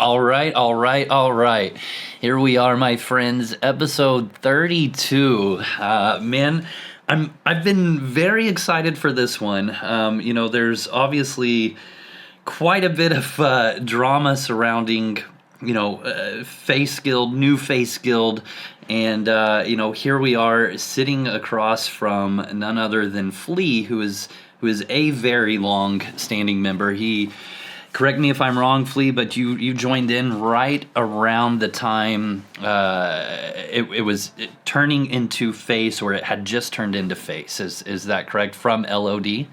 All right, all right, all right. Here we are, my friends. Episode 32. Man, I've been very excited for this one. There's obviously quite a bit of drama surrounding, Face Guild, new Face Guild, and here we are sitting across from none other than Flea, who is a very long-standing member. Correct me if I'm wrong, Flea, but you joined in right around the time it was turning into Face, or it had just turned into Face. Is that correct? From LOD?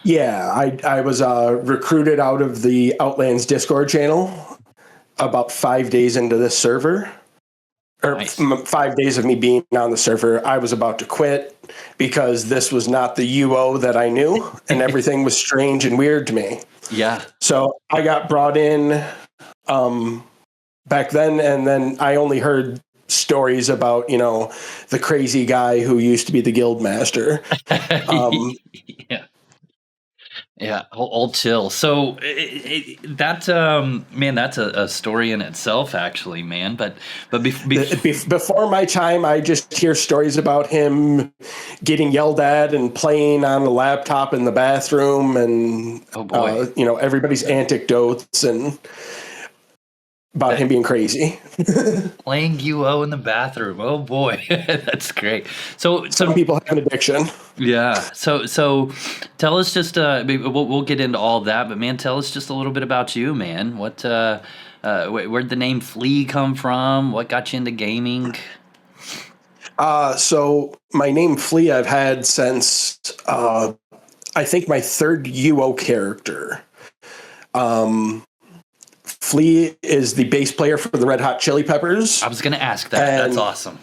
Yeah, I was recruited out of the Outlands Discord channel about 5 days into this server. Nice. 5 days of me being on the server. I was about to quit because this was not the UO that I knew, and everything was strange and weird to me. Yeah. So I got brought in back then, and then I only heard stories about, the crazy guy who used to be the guild master. Yeah, all chill. So that's a story in itself, actually, man. But before my time, I just hear stories about him getting yelled at and playing on a laptop in the bathroom, and everybody's anecdotes and about him being crazy. Playing UO in the bathroom. Oh boy, that's great. So some people have an addiction. Yeah. So tell us just we'll get into all that, but man, tell us just a little bit about you, man. What where'd the name Flea come from? What got you into gaming? So my name Flea I've had since I think my third UO character. Flea is the bass player for the Red Hot Chili Peppers. I was going to ask that. That's awesome.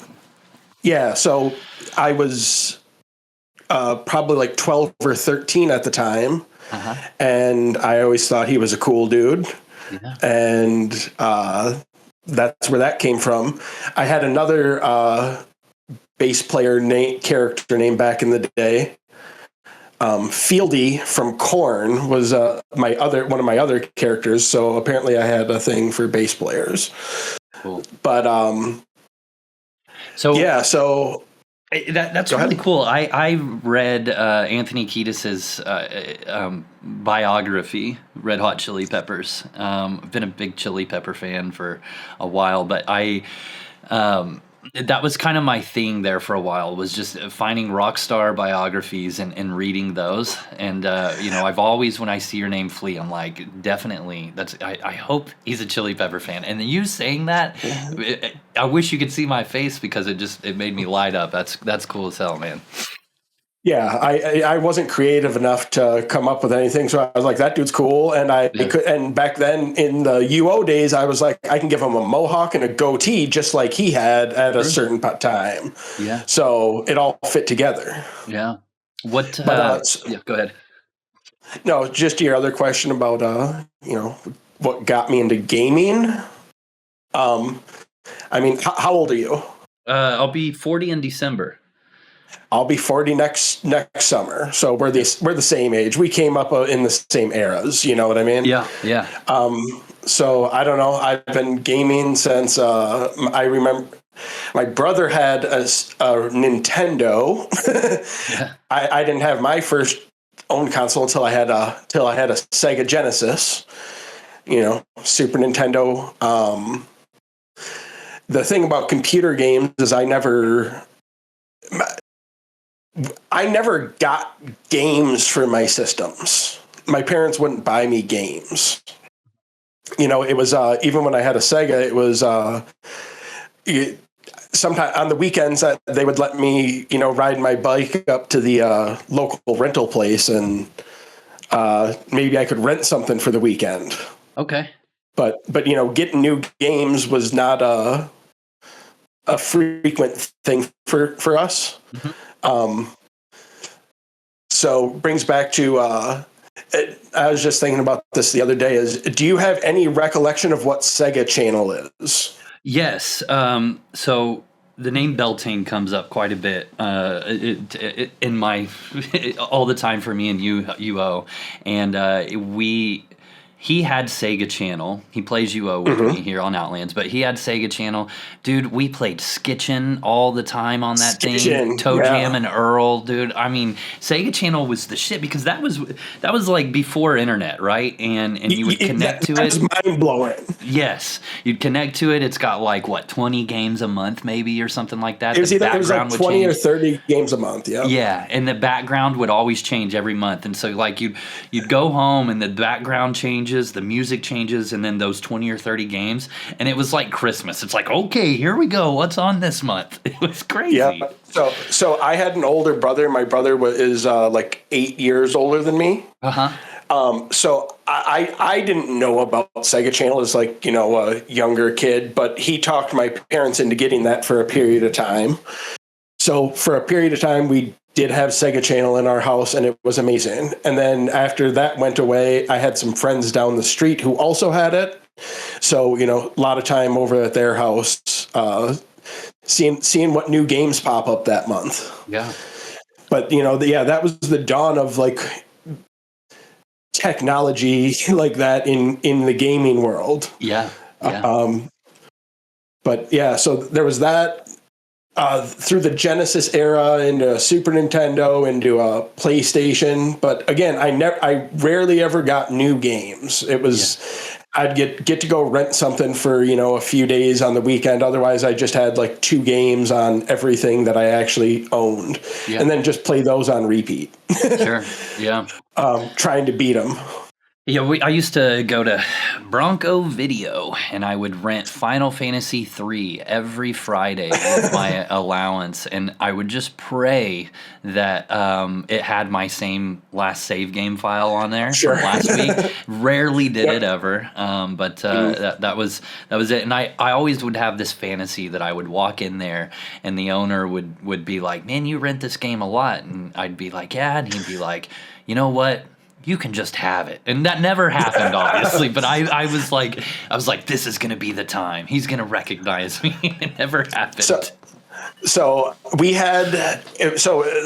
Yeah, so I was probably like 12 or 13 at the time, and I always thought he was a cool dude, and that's where that came from. I had another bass player character name back in the day. Fieldy from Korn was one of my other characters, so apparently I had a thing for bass players. Cool. But that's really cool. I read Anthony Kiedis's biography, Red Hot Chili Peppers. I've been a big Chili Pepper fan for a while, but that was kind of my thing there for a while, was just finding rock star biographies and reading those. And, I've always, when I see your name Flea, I'm like, definitely, I hope he's a Chili Pepper fan. And then you saying that, I wish you could see my face, because it made me light up. That's cool as hell, man. Yeah, I wasn't creative enough to come up with anything, so I was like, that dude's cool. And and back then in the UO days, I was like, I can give him a mohawk and a goatee just like he had at a certain time. Yeah. So it all fit together. Yeah. Go ahead. No, just your other question about what got me into gaming. How old are you? I'll be 40 in December. I'll be 40 next summer, so we're the same age. We came up in the same eras, you know what I mean? Yeah. So I don't know. I've been gaming since I remember. My brother had a Nintendo. Yeah. I didn't have my first own console until I had a Sega Genesis. Super Nintendo. The thing about computer games is I never got games for my systems. My parents wouldn't buy me games. It was even when I had a Sega, it was sometimes on the weekends that they would let me, ride my bike up to the local rental place, and maybe I could rent something for the weekend. Okay. But getting new games was not a frequent thing for us. Mm-hmm. So brings back to, I was just thinking about this the other day, do you have any recollection of what Sega Channel is? Yes. So the name Beltane comes up quite a bit in my all the time for me and UO, and he had Sega Channel. He plays UO with me here on Outlands, but he had Sega Channel. Dude, we played Skitchin all the time on that thing. Toe Jam and Earl, dude. I mean, Sega Channel was the shit because that was like before internet, right? And you would connect to it. That's mind blowing. Yes, you'd connect to it. It's got like what 20 games a month, maybe, or something like that. It was like 20 or 30 games a month. Yeah. Yeah, and the background would always change every month, and so like you'd go home and the background changes, the music changes, and then those 20 or 30 games, and it was like Christmas. It's like, okay, here we go. What's on this month? It was crazy. Yeah. So I had an older brother. My brother is like 8 years older than me. So I didn't know about Sega Channel as like, a younger kid, but he talked my parents into getting that for a period of time. So for a period of time, we did have Sega Channel in our house, and it was amazing. And then after that went away, I had some friends down the street who also had it. So, a lot of time over at their house, seeing what new games pop up that month. Yeah. But, that was the dawn of like technology like that in the gaming world. Yeah. But yeah, so there was that. Through the Genesis era into Super Nintendo into PlayStation, but again, I rarely ever got new games. It was I'd get to go rent something for a few days on the weekend. Otherwise, I just had like 2 games on everything that I actually owned, and then just play those on repeat. Sure, yeah. Trying to beat them. Yeah, I used to go to Bronco Video, and I would rent Final Fantasy III every Friday with my allowance, and I would just pray that it had my same last save game file on there from last week. Rarely did it ever, but that was it. And I always would have this fantasy that I would walk in there, and the owner would be like, "Man, you rent this game a lot," and I'd be like, "Yeah," and he'd be like, "You know what? You can just have it." And that never happened, obviously, but I was like, this is going to be the time. He's going to recognize me. It never happened. So we had,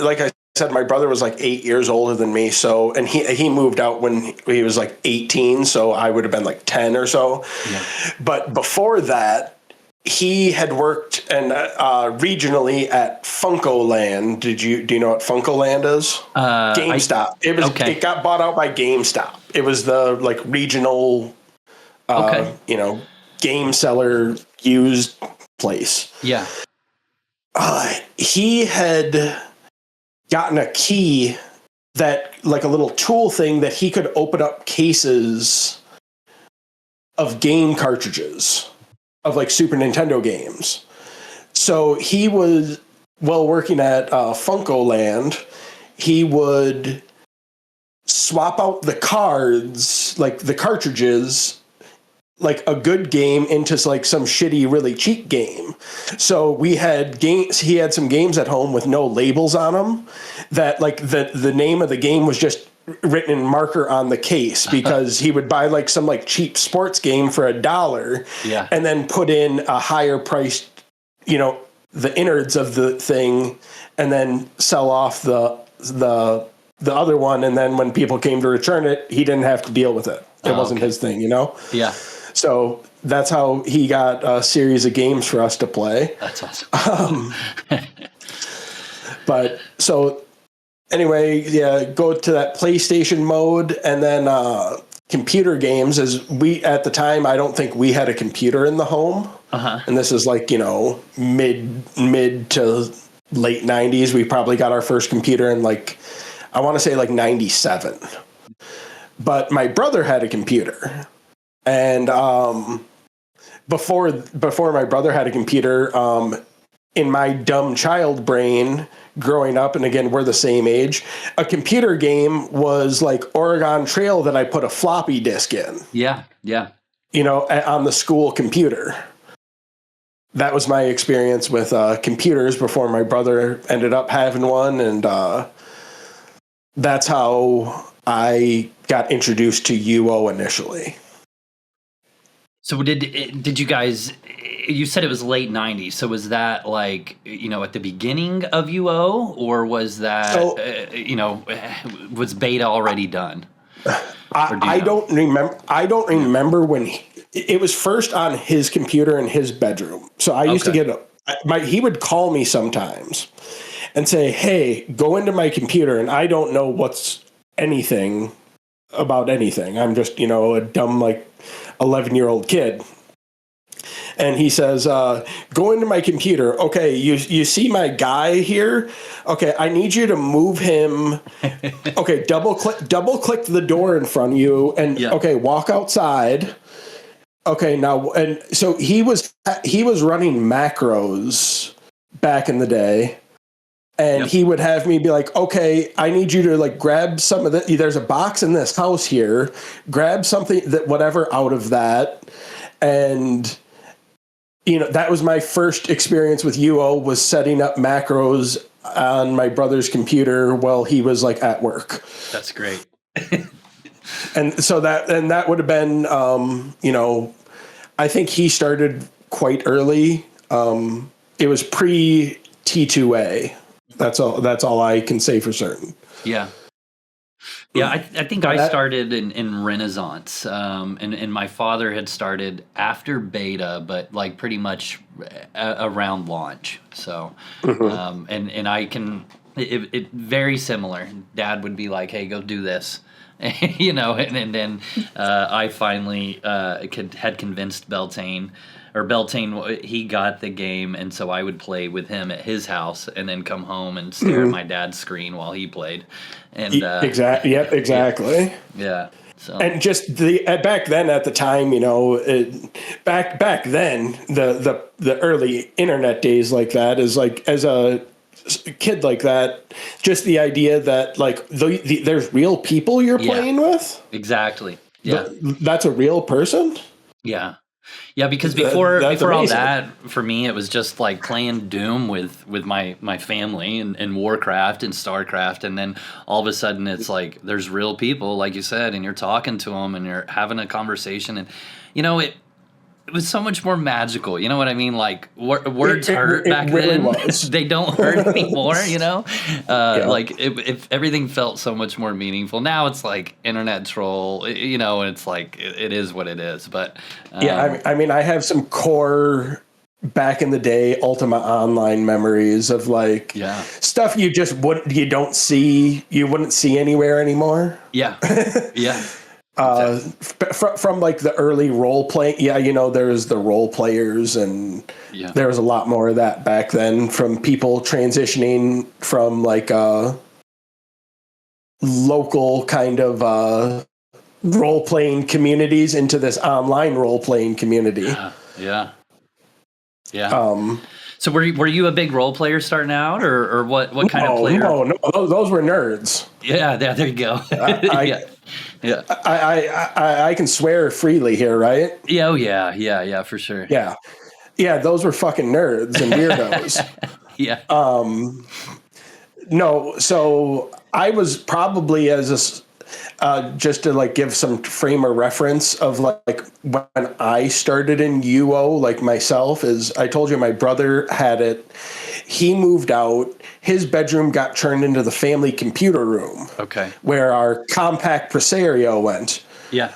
like I said, my brother was like 8 years older than me. So, and he moved out when he was like 18. So I would have been like 10 or so. Yeah. But before that, he had worked regionally at Funkoland. Do you know what Funkoland is? GameStop. It got bought out by GameStop. It was the like regional, game seller used place. Yeah. He had gotten a key that like a little tool thing that he could open up cases of game cartridges of like Super Nintendo games. So he was, working at Funkoland, he would swap out the cards, like the cartridges, like a good game into like some shitty, really cheap game. So we had games, he had some games at home with no labels on them that like the name of the game was just written in marker on the case, because he would buy like some like cheap sports game for $1 and then put in a higher priced, the innards of the thing, and then sell off the other one. And then when people came to return it, he didn't have to deal with it. It wasn't his thing, Yeah. So that's how he got a series of games for us to play. That's awesome. But so anyway, go to that PlayStation mode, and then computer games. As we at the time, I don't think we had a computer in the home, and this is like mid to late 90s. We probably got our first computer in like, I want to say like 97. But my brother had a computer, and before my brother had a computer, in my dumb child brain growing up, and again, we're the same age, a computer game was like Oregon Trail that I put a floppy disk in. Yeah. On the school computer. That was my experience with computers before my brother ended up having one, and that's how I got introduced to UO initially. So did you guys? You said it was late 90s. So was that like at the beginning of UO, or was that was beta already done? I don't remember. I don't remember when it was first on his computer in his bedroom. So I used to get he would call me sometimes and say, "Hey, go into my computer," and I don't know what's anything about anything. I'm just, a dumb 11-year-old kid. And he says, "Go into my computer. Okay, you see my guy here? Okay, I need you to move him. Okay, double click the door in front of you, and okay, walk outside. Okay, now." And so he was running macros back in the day. And he would have me be like, "Okay, I need you to grab some of the, there's a box in this house here, grab something whatever out of that." And that was my first experience with UO, was setting up macros on my brother's computer while he was at work. That's great. And so that would have been, I think he started quite early. It was pre T2A. That's all I can say for certain. Yeah. Yeah, I think I started in Renaissance, and my father had started after beta, but pretty much around launch. So, and I can, it very similar. Dad would be like, "Hey, go do this," and then I finally had convinced Beltane. Or Beltane, he got the game, and so I would play with him at his house, and then come home and stare at my dad's screen while he played. And exactly, yep, exactly. Yeah. So. And just back then, at the time, back then, the early internet days like that is as a kid like that, just the idea that there's real people you're playing with. Exactly. Yeah. That's a real person. Yeah. Yeah, because before all that, for me, it was just playing Doom with my family and Warcraft and StarCraft, and then all of a sudden it's there's real people, like you said, and you're talking to them and you're having a conversation, and it was so much more magical. You know what I mean? Words hurt back really then. Was. They don't hurt anymore. If everything felt so much more meaningful. Now it's internet troll. And it's it is what it is. But I mean, I have some core back in the day Ultima Online memories of stuff you wouldn't see anywhere anymore. Yeah, yeah. From the early role playing, there's the role players, and there was a lot more of that back then, from people transitioning from local kind of role playing communities into this online role playing community. Yeah. So were you a big role player starting out, or what kind of player? No, those were nerds. Yeah, there you go. Yeah. I can swear freely here, right? Yeah, yeah, for sure. Yeah, those were fucking nerds and weirdos. Yeah. No, so I was probably just to give some frame of reference of when I started in UO, myself, is I told you my brother had it. He moved out. His bedroom got turned into the family computer room. Okay. Where our compact Presario went. Yeah.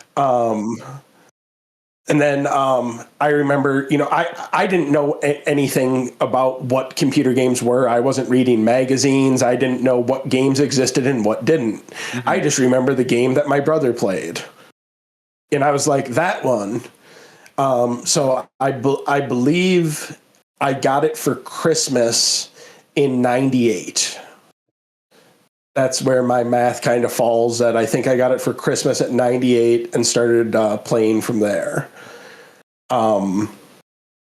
And then I remember, I didn't know anything about what computer games were. I wasn't reading magazines. I didn't know what games existed and what didn't. Mm-hmm. I just remember the game that my brother played. And I was like, that one. So I believe I got it for Christmas in 98. That's where my math kind of falls, that I think I got it for Christmas at 98 and started playing from there. And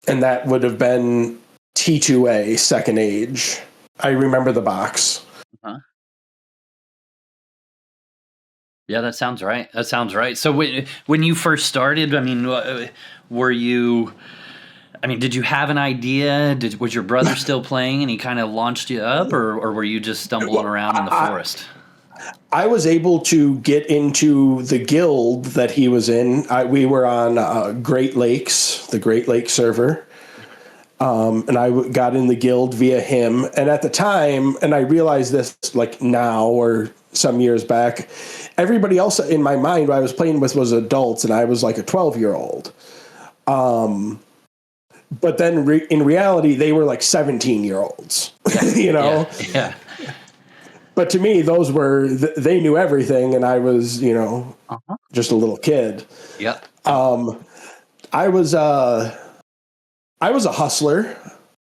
that would have been T2A, Second Age. I remember the box. Uh-huh. Yeah, that sounds right. So when you first started, I mean, were you... I mean, did you have an idea? Was your brother still playing and he kind of launched you up, or were you just stumbling around in the forest? I was able to get into the guild that he was in. We were on Great Lakes, the Great Lakes server. And I got in the guild via him. And at the time, and I realized this like now or some years back, everybody else in my mind who I was playing with was adults, and I was like a 12-year-old. But then in reality, they were like 17-year-olds, you know? Yeah. But to me, those were, they knew everything, and I was, you know, just a little kid. Yep. I was a hustler.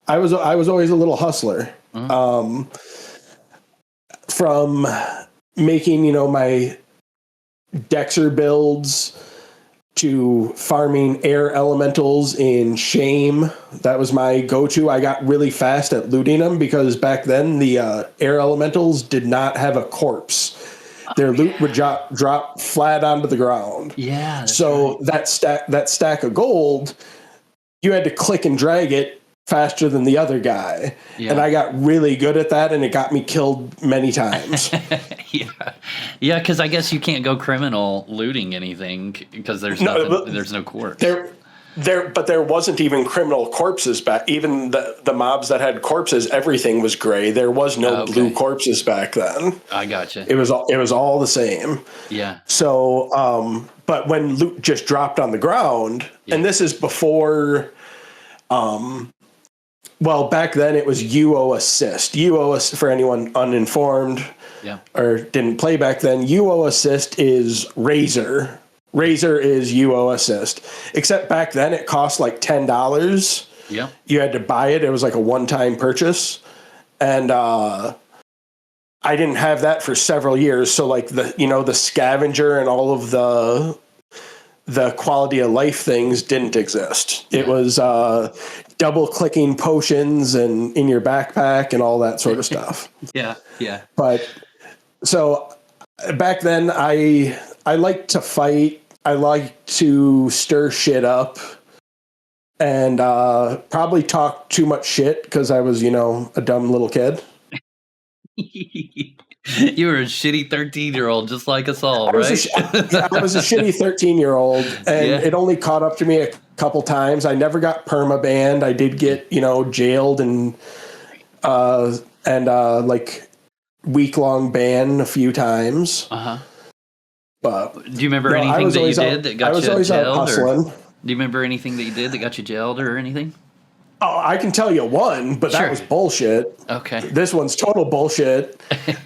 I was always a little hustler. From making, you know, my Dexter builds to farming air elementals in Shame. That was my go-to. I got really fast at looting them because back then the air elementals did not have a corpse. Their loot would drop flat onto the ground. Yeah. So right. that stack of gold, you had to click and drag it faster than the other guy. Yeah. And I got really good at that, and it got me killed many times. Yeah, because I guess you can't go criminal looting anything because there's no corpse. But there wasn't even criminal corpses back. Even the mobs that had corpses, everything was gray. There was no blue corpses back then. I gotcha. It was all the same. Yeah. So, but when loot just dropped on the ground, and this is before, well, back then it was UO assist. UO, for anyone uninformed or didn't play back then, UO assist is Razor. Razor is UO assist. Except back then it cost like $10. Yeah. You had to buy it. It was like a one-time purchase. And I didn't have that for several years. So like the scavenger and all of the quality of life things didn't exist. It was double clicking potions and in your backpack and all that sort of stuff. Yeah. But so back then I liked to fight. I liked to stir shit up and probably talk too much shit because I was, a dumb little kid. You were a shitty 13-year-old, just like us all, right? I was a shitty 13-year-old, and it only caught up to me a couple times. I never got perma-banned. I did get, jailed and like week-long ban a few times. But do you remember anything that you did that got you jailed? Do you remember anything that you did that got you jailed or anything? Oh, I can tell you one, but that was bullshit. Okay. This one's total bullshit.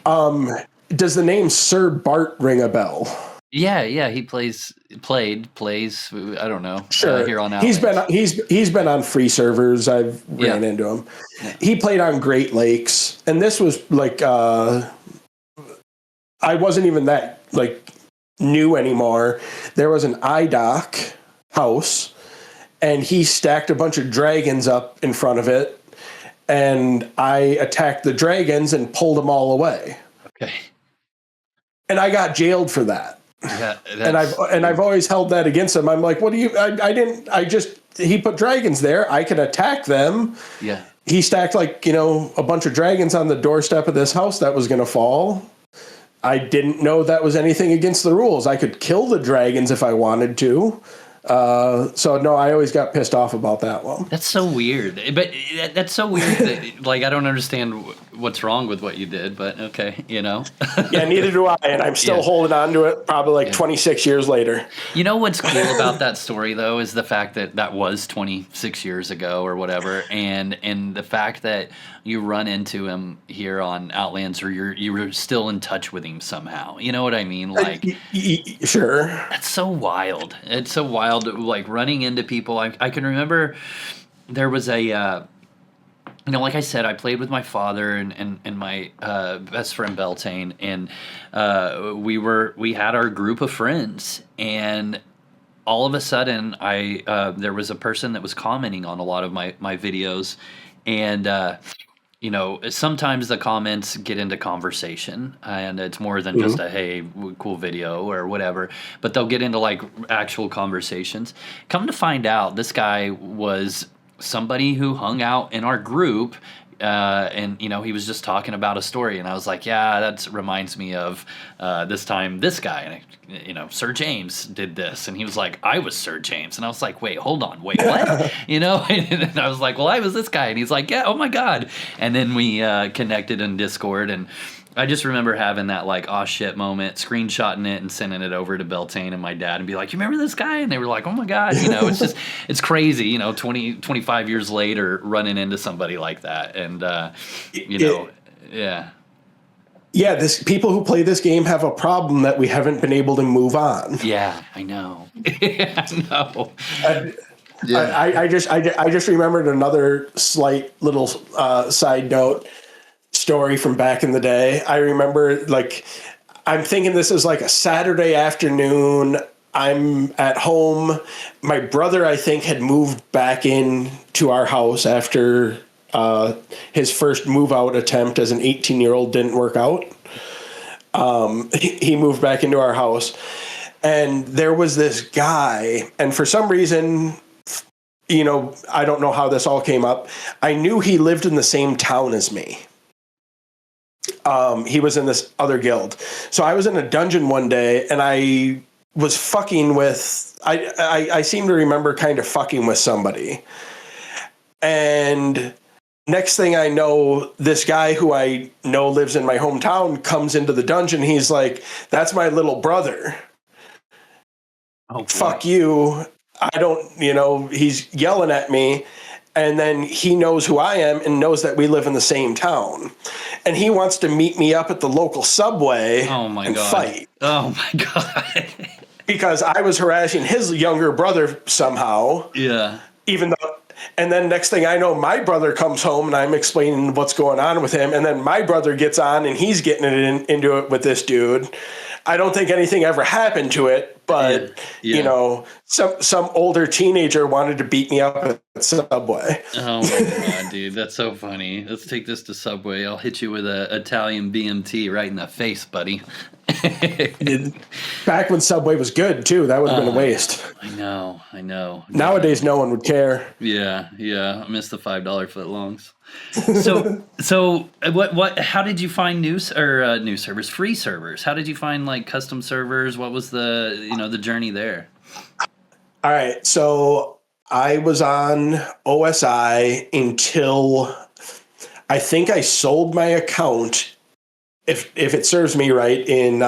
Does the name Sir Bart ring a bell? Yeah, he plays. I don't know. Sure. Here on Outlands. He's been on free servers. I've ran into him. Yeah. He played on Great Lakes, and this was like I wasn't even that like new anymore. There was an IDOC house. And he stacked a bunch of dragons up in front of it, and I attacked the dragons and pulled them all away. Okay. And I got jailed for that. Yeah, and I've always held that against him. I'm like, what do you? He put dragons there. I could attack them. Yeah. He stacked a bunch of dragons on the doorstep of this house that was going to fall. I didn't know that was anything against the rules. I could kill the dragons if I wanted to. So no, I always got pissed off about that one. That's so weird. But that's so weird that I don't understand what's wrong with what you did, but okay, Yeah, neither do I, and I'm still holding on to it probably 26 years later. You know what's cool about that story though is the fact that was 26 years ago or whatever, and the fact that you run into him here on Outlands or you were still in touch with him somehow. You know what I mean? Like sure. That's so wild. It's so wild. Like running into people. I can remember there was a like I said, I played with my father and my best friend Beltane, and we had our group of friends, and all of a sudden there was a person that was commenting on a lot of my videos, and sometimes the comments get into conversation, and it's more than just a hey, cool video or whatever, but they'll get into like actual conversations. Come to find out, this guy was somebody who hung out in our group and he was just talking about a story, and I was like, yeah, that reminds me of this time this guy, and Sir James did this, and he was like, I was Sir James, and I was like, wait, hold on, wait, what? And I was like, well, I was this guy, and he's like, yeah, oh my god, and then we connected in Discord, and I just remember having that like, oh shit moment, screenshotting it and sending it over to Beltane and my dad and be like, you remember this guy? And they were like, oh my God, it's crazy, 25 years later running into somebody like that. And, yeah. Yeah, people who play this game have a problem that we haven't been able to move on. Yeah, I know. I know. Yeah. I just remembered another slight little side note story from back in the day. I remember, I'm thinking this is like a Saturday afternoon. I'm at home. My brother, I think, had moved back in to our house after his first move out attempt as an 18-year-old didn't work out. He moved back into our house, and there was this guy, and for some reason, I don't know how this all came up. I knew he lived in the same town as me. He was in this other guild. So I was in a dungeon one day, and I was fucking with, I seem to remember kind of fucking with somebody. And next thing I know, this guy who I know lives in my hometown comes into the dungeon. He's like, that's my little brother. Oh, fuck you. I don't, he's yelling at me. And then he knows who I am and knows that we live in the same town. And he wants to meet me up at the local subway and fight. Oh, my God. Because I was harassing his younger brother somehow. Yeah. And then next thing I know, my brother comes home and I'm explaining what's going on with him. And then my brother gets on and he's getting into it with this dude. I don't think anything ever happened to it, but some older teenager wanted to beat me up at Subway. Oh my God, dude, that's so funny. Let's take this to Subway. I'll hit you with a Italian BMT right in the face, buddy. Back when Subway was good too, that would have been a waste. I know. Nowadays, no one would care. Yeah. I miss the $5 footlongs. So what? How did you find new servers, free servers? How did you find like custom servers? What was the journey there? All right, so I was on OSI until I think I sold my account, if it serves me right, in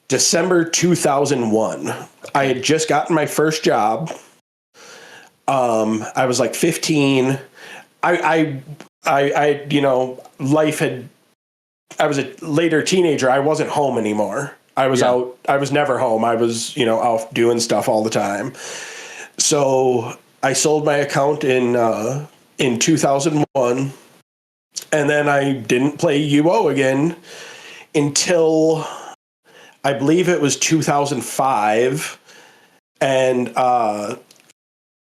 December 2001. I had just gotten my first job. I was like 15. I was a later teenager. I wasn't home anymore. I was out. I was never home. I was, out doing stuff all the time. So I sold my account in 2001, and then I didn't play UO again until I believe it was 2005, and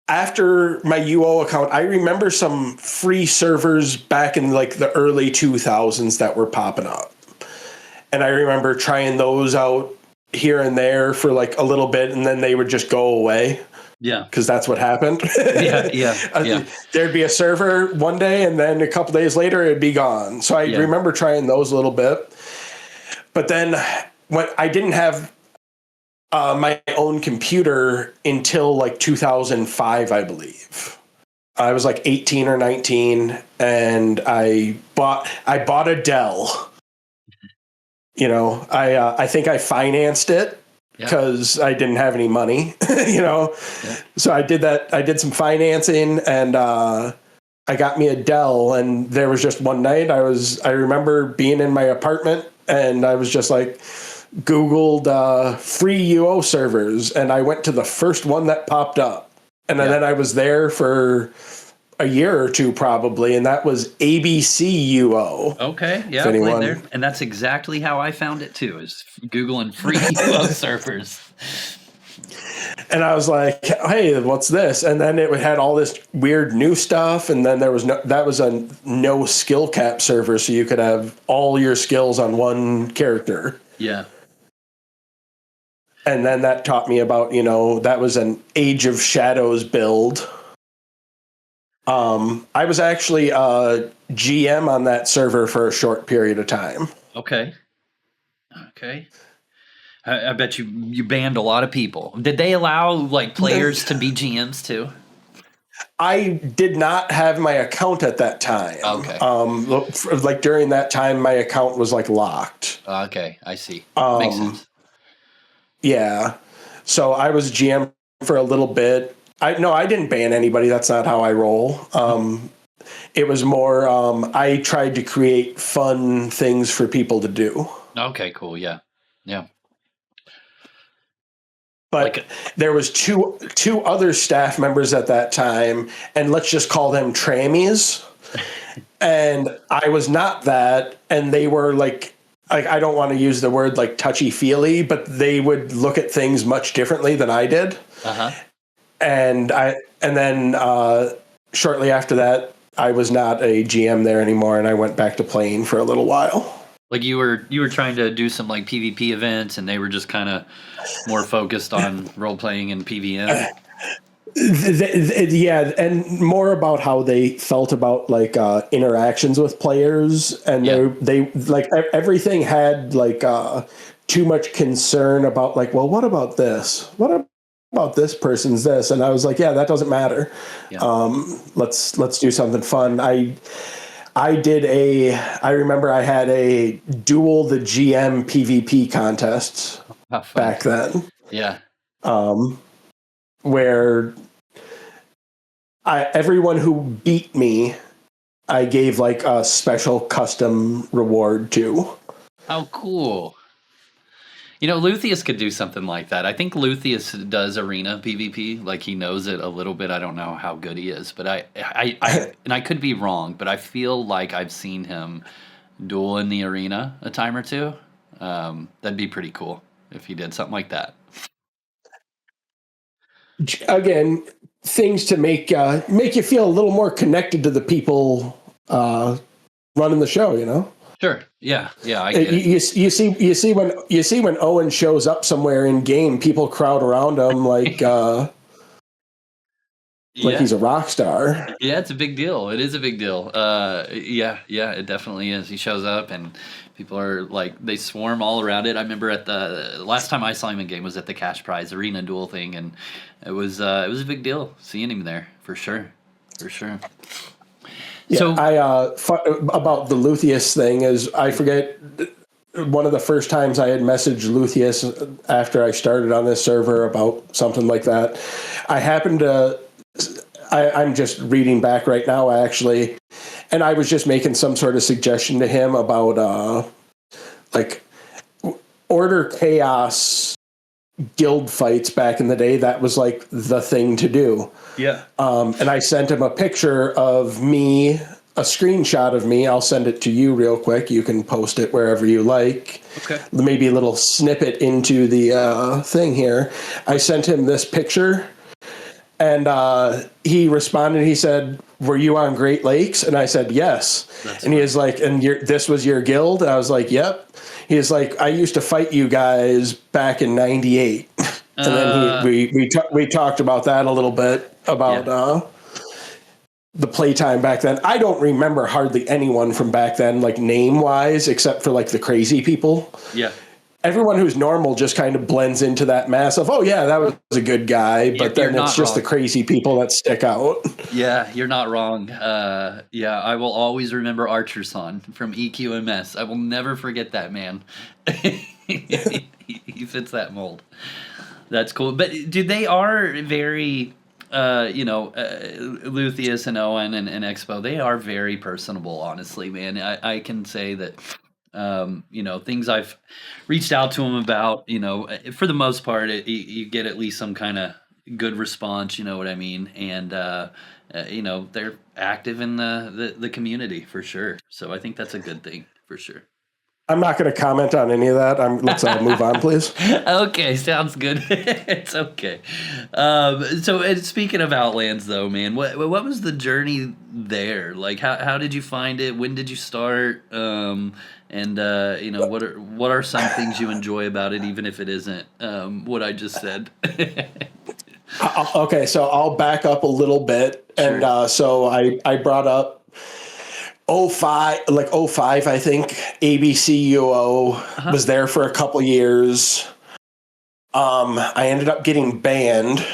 after my UO account, I remember some free servers back in like the early 2000s that were popping up. And I remember trying those out here and there for like a little bit, and then they would just go away. Yeah. Because that's what happened. Yeah. There'd be a server one day, and then a couple days later, it'd be gone. So I remember trying those a little bit. But then when I didn't have my own computer until like 2005, I believe. I was like 18 or 19, and I bought a Dell. I think I financed it because I didn't have any money. So I did that. I did some financing, and I got me a Dell. And there was just one night I remember being in my apartment, and I was just like, Googled free UO servers, and I went to the first one that popped up. And then I was there for a year or two probably, and that was ABC UO. Okay, yeah, I played there. And that's exactly how I found it too, is Googling free UO servers. And I was like, hey, what's this? And then it had all this weird new stuff, and then that was a no skill cap server, so you could have all your skills on one character. Yeah. And then that taught me about, that was an Age of Shadows build. I was actually GM on that server for a short period of time. Okay. Okay. I bet you banned a lot of people. Did they allow like players to be GMs too? I did not have my account at that time. Okay. Like during that time, my account was like locked. Okay, I see. Makes sense. Yeah. So I was GM for a little bit. I didn't ban anybody. That's not how I roll. It was more, I tried to create fun things for people to do. Okay, cool. Yeah. Yeah. But there was two other staff members at that time, and let's just call them trammies. And I was not that, and they were like I don't want to use the word like touchy feely, but they would look at things much differently than I did. And then shortly after that, I was not a GM there anymore, and I went back to playing for a little while. Like you were trying to do some like PvP events, and they were just kind of more focused on role playing and PVM. Yeah, and more about how they felt about like interactions with players, and they like everything had like too much concern about like, well, what about this? What about this person's this? And I was like, yeah, that doesn't matter. Yeah. Let's do something fun. I remember I had a duel the GM PvP contest back then. Yeah. Where everyone who beat me, I gave like a special custom reward to. How cool. You know, Luthien could do something like that. I think Luthien does arena PvP, like he knows it a little bit. I don't know how good he is, but I and I could be wrong, but I feel like I've seen him duel in the arena a time or two. That'd be pretty cool if he did something like that. Again, things to make you feel a little more connected to the people running the show, you know. Sure. Yeah. Yeah. I get it. You see when Owen shows up somewhere in game, people crowd around him like he's a rock star. Yeah, it's a big deal. It is a big deal. Yeah, it definitely is. He shows up and people are like, they swarm all around it. I remember at the last time I saw him in game was at the Cash Prize Arena duel thing, and it was a big deal seeing him there for sure. Yeah, so about the Luthien thing is I forget one of the first times I had messaged Luthien after I started on this server about something like that. I happened to. I'm just reading back right now, actually, and I was just making some sort of suggestion to him about like Order Chaos guild fights back in the day. That was like the thing to do. Yeah. And I sent him a picture of me, a screenshot of me. I'll send it to you real quick. You can post it wherever you like. Okay. Maybe a little snippet into the thing here. I sent him this picture. And he responded, he said, "Were you on Great Lakes?" And I said, "Yes." And he was like, "And this was your guild?" And I was like, "Yep." He was like, "I used to fight you guys back in '98." And then we talked about that a little bit, about the playtime back then. I don't remember hardly anyone from back then, like name-wise, except for like the crazy people. Yeah. Everyone who's normal just kind of blends into that mass of, oh, yeah, that was a good guy. But then it's just the crazy people that stick out. Yeah, you're not wrong. Yeah, I will always remember Archerson from EQMS. I will never forget that man. He fits that mold. That's cool. But dude, they are very, Luthien and Owen and Expo, they are very personable, honestly, man. I can say that. Things I've reached out to them about, for the most part, you get at least some kind of good response, you know what I mean? And, they're active in the community for sure. So I think that's a good thing for sure. I'm not going to comment on any of that. Let's move on, please. Okay, sounds good. It's okay. So speaking of Outlands, though, man, what was the journey there? Like, how did you find it? When did you start? And what are some things you enjoy about it, even if it isn't what I just said? Okay, so I'll back up a little bit. Sure. And so I brought up '05, like '05, I think. ABC UO was there for a couple years. I ended up getting banned.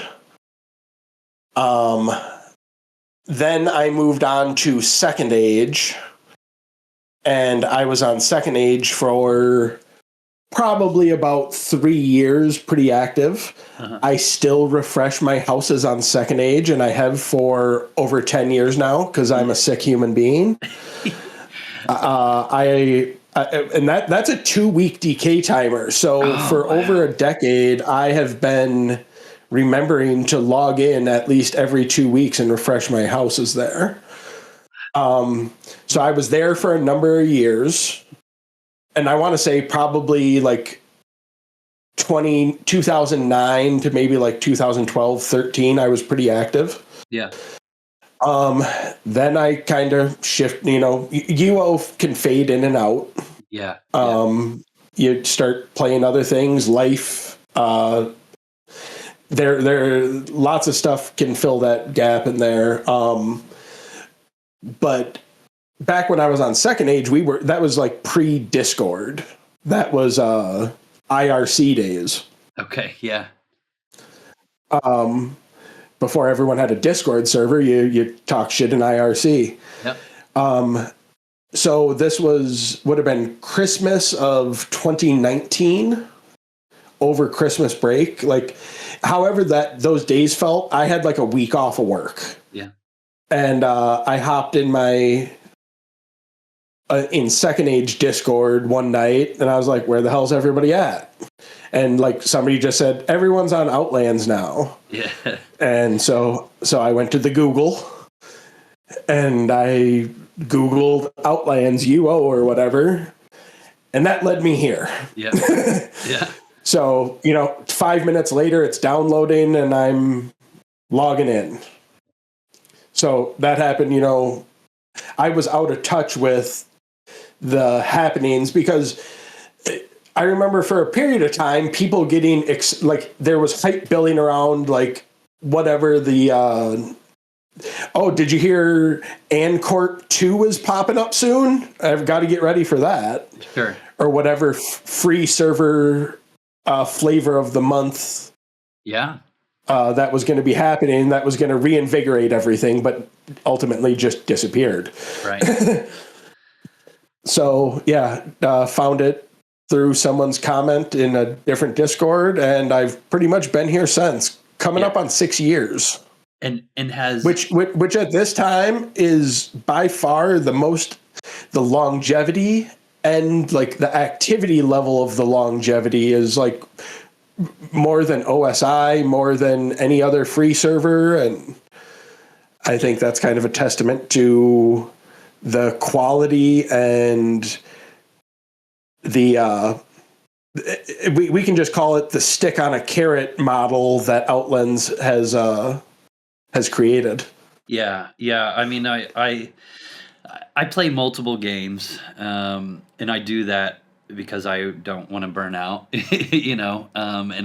Then I moved on to Second Age, and I was on Second Age for probably about 3 years, pretty active. I still refresh my houses on Second Age, and I have for over 10 years now because I'm a sick human being. And that's a 2-week decay timer. So for over a decade, I have been remembering to log in at least every 2 weeks and refresh my houses there. So I was there for a number of years, and I want to say probably like 2009 to maybe like 2012, 13, I was pretty active. Yeah. Then I kind of shift, UO can fade in and out. Yeah. You start playing other things, life, there lots of stuff can fill that gap in there. But back when I was on Second Age, that was like pre-Discord. That was IRC days. Okay. Yeah. Before everyone had a Discord server, you talk shit in IRC. Yep. So this would have been Christmas of 2019, over Christmas break. Like, however those days felt, I had like a week off of work. Yeah. And I hopped in in Second Age Discord one night, and I was like, where the hell's everybody at? And like somebody just said, everyone's on Outlands now. Yeah. And so I went to the Google, and I Googled Outlands UO or whatever, and that led me here. Yeah. Yeah. So, 5 minutes later, it's downloading and I'm logging in. So that happened, I was out of touch with the happenings because I remember for a period of time, people getting, there was hype billing around, like, whatever the, did you hear Ancourt 2 is popping up soon? I've got to get ready for that. Sure. Or whatever free server flavor of the month. Yeah. That was going to be happening. That was going to reinvigorate everything, but ultimately just disappeared. Right. So, found it through someone's comment in a different Discord, and I've pretty much been here since. Coming up on 6 years. And has... Which at this time is by far the longevity, and like the activity level of the longevity is like more than OSI, more than any other free server. And I think that's kind of a testament to the quality and the, we can just call it the stick on a carrot model that Outlands has created. Yeah. Yeah. I mean, I play multiple games, and I do that because I don't want to burn out, and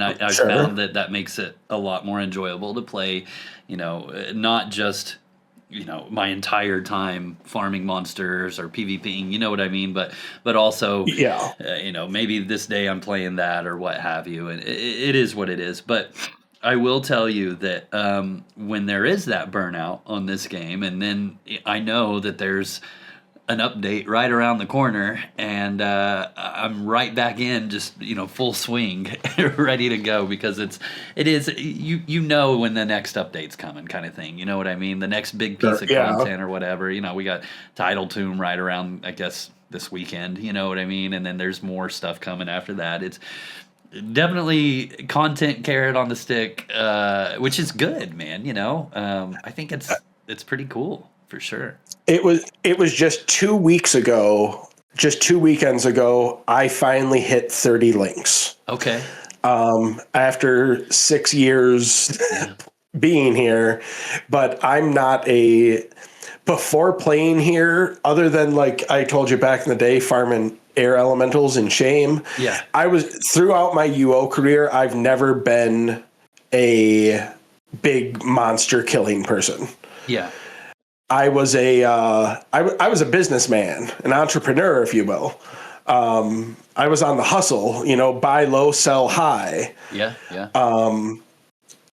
I've Sure. found that makes it a lot more enjoyable to play, not just, my entire time farming monsters or PvPing, you know what I mean? But also, maybe this day I'm playing that or what have you. And it is what it is. But I will tell you that when there is that burnout on this game, and then I know that there's an update right around the corner, and I'm right back in, just full swing, ready to go, because it is when the next update's coming, kind of thing. You know what I mean? The next big piece of content or whatever. We got Tidal Tomb right around, I guess, this weekend. You know what I mean? And then there's more stuff coming after that. It's definitely content carrot on the stick, which is good, man. I think it's pretty cool for sure. It was just 2 weeks ago, just 2 weekends ago, I finally hit 30 links. Okay. After 6 years being here, but I'm not before playing here, other than like I told you back in the day, farming air elementals in Shame. Yeah. Throughout my UO career, I've never been a big monster killing person. Yeah. I was I was a businessman, an entrepreneur, if you will. I was on the hustle, buy low, sell high. Yeah. Yeah.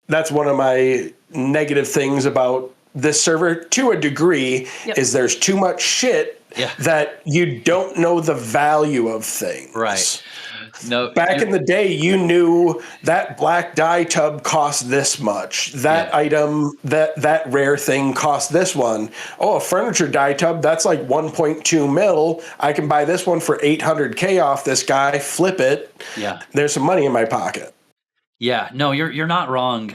That's one of my negative things about this server to a degree. Yep. Is there's too much shit that you don't know the value of things. Right. No. Back in the day, you knew that black dye tub cost this much. That item, that rare thing cost this one. Oh, a furniture dye tub, that's like 1.2 mil. I can buy this one for 800K off this guy, flip it. Yeah. There's some money in my pocket. Yeah, no, you're not wrong.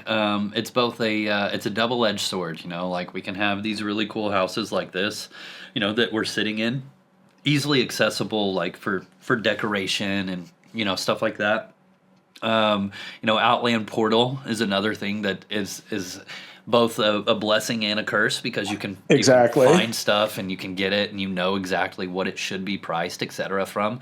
It's both it's a double-edged sword, like we can have these really cool houses like this, that we're sitting in, easily accessible, like for decoration and, stuff like that. Outland Portal is another thing that is both a blessing and a curse, because you can find stuff and you can get it and exactly what it should be priced, etc. from.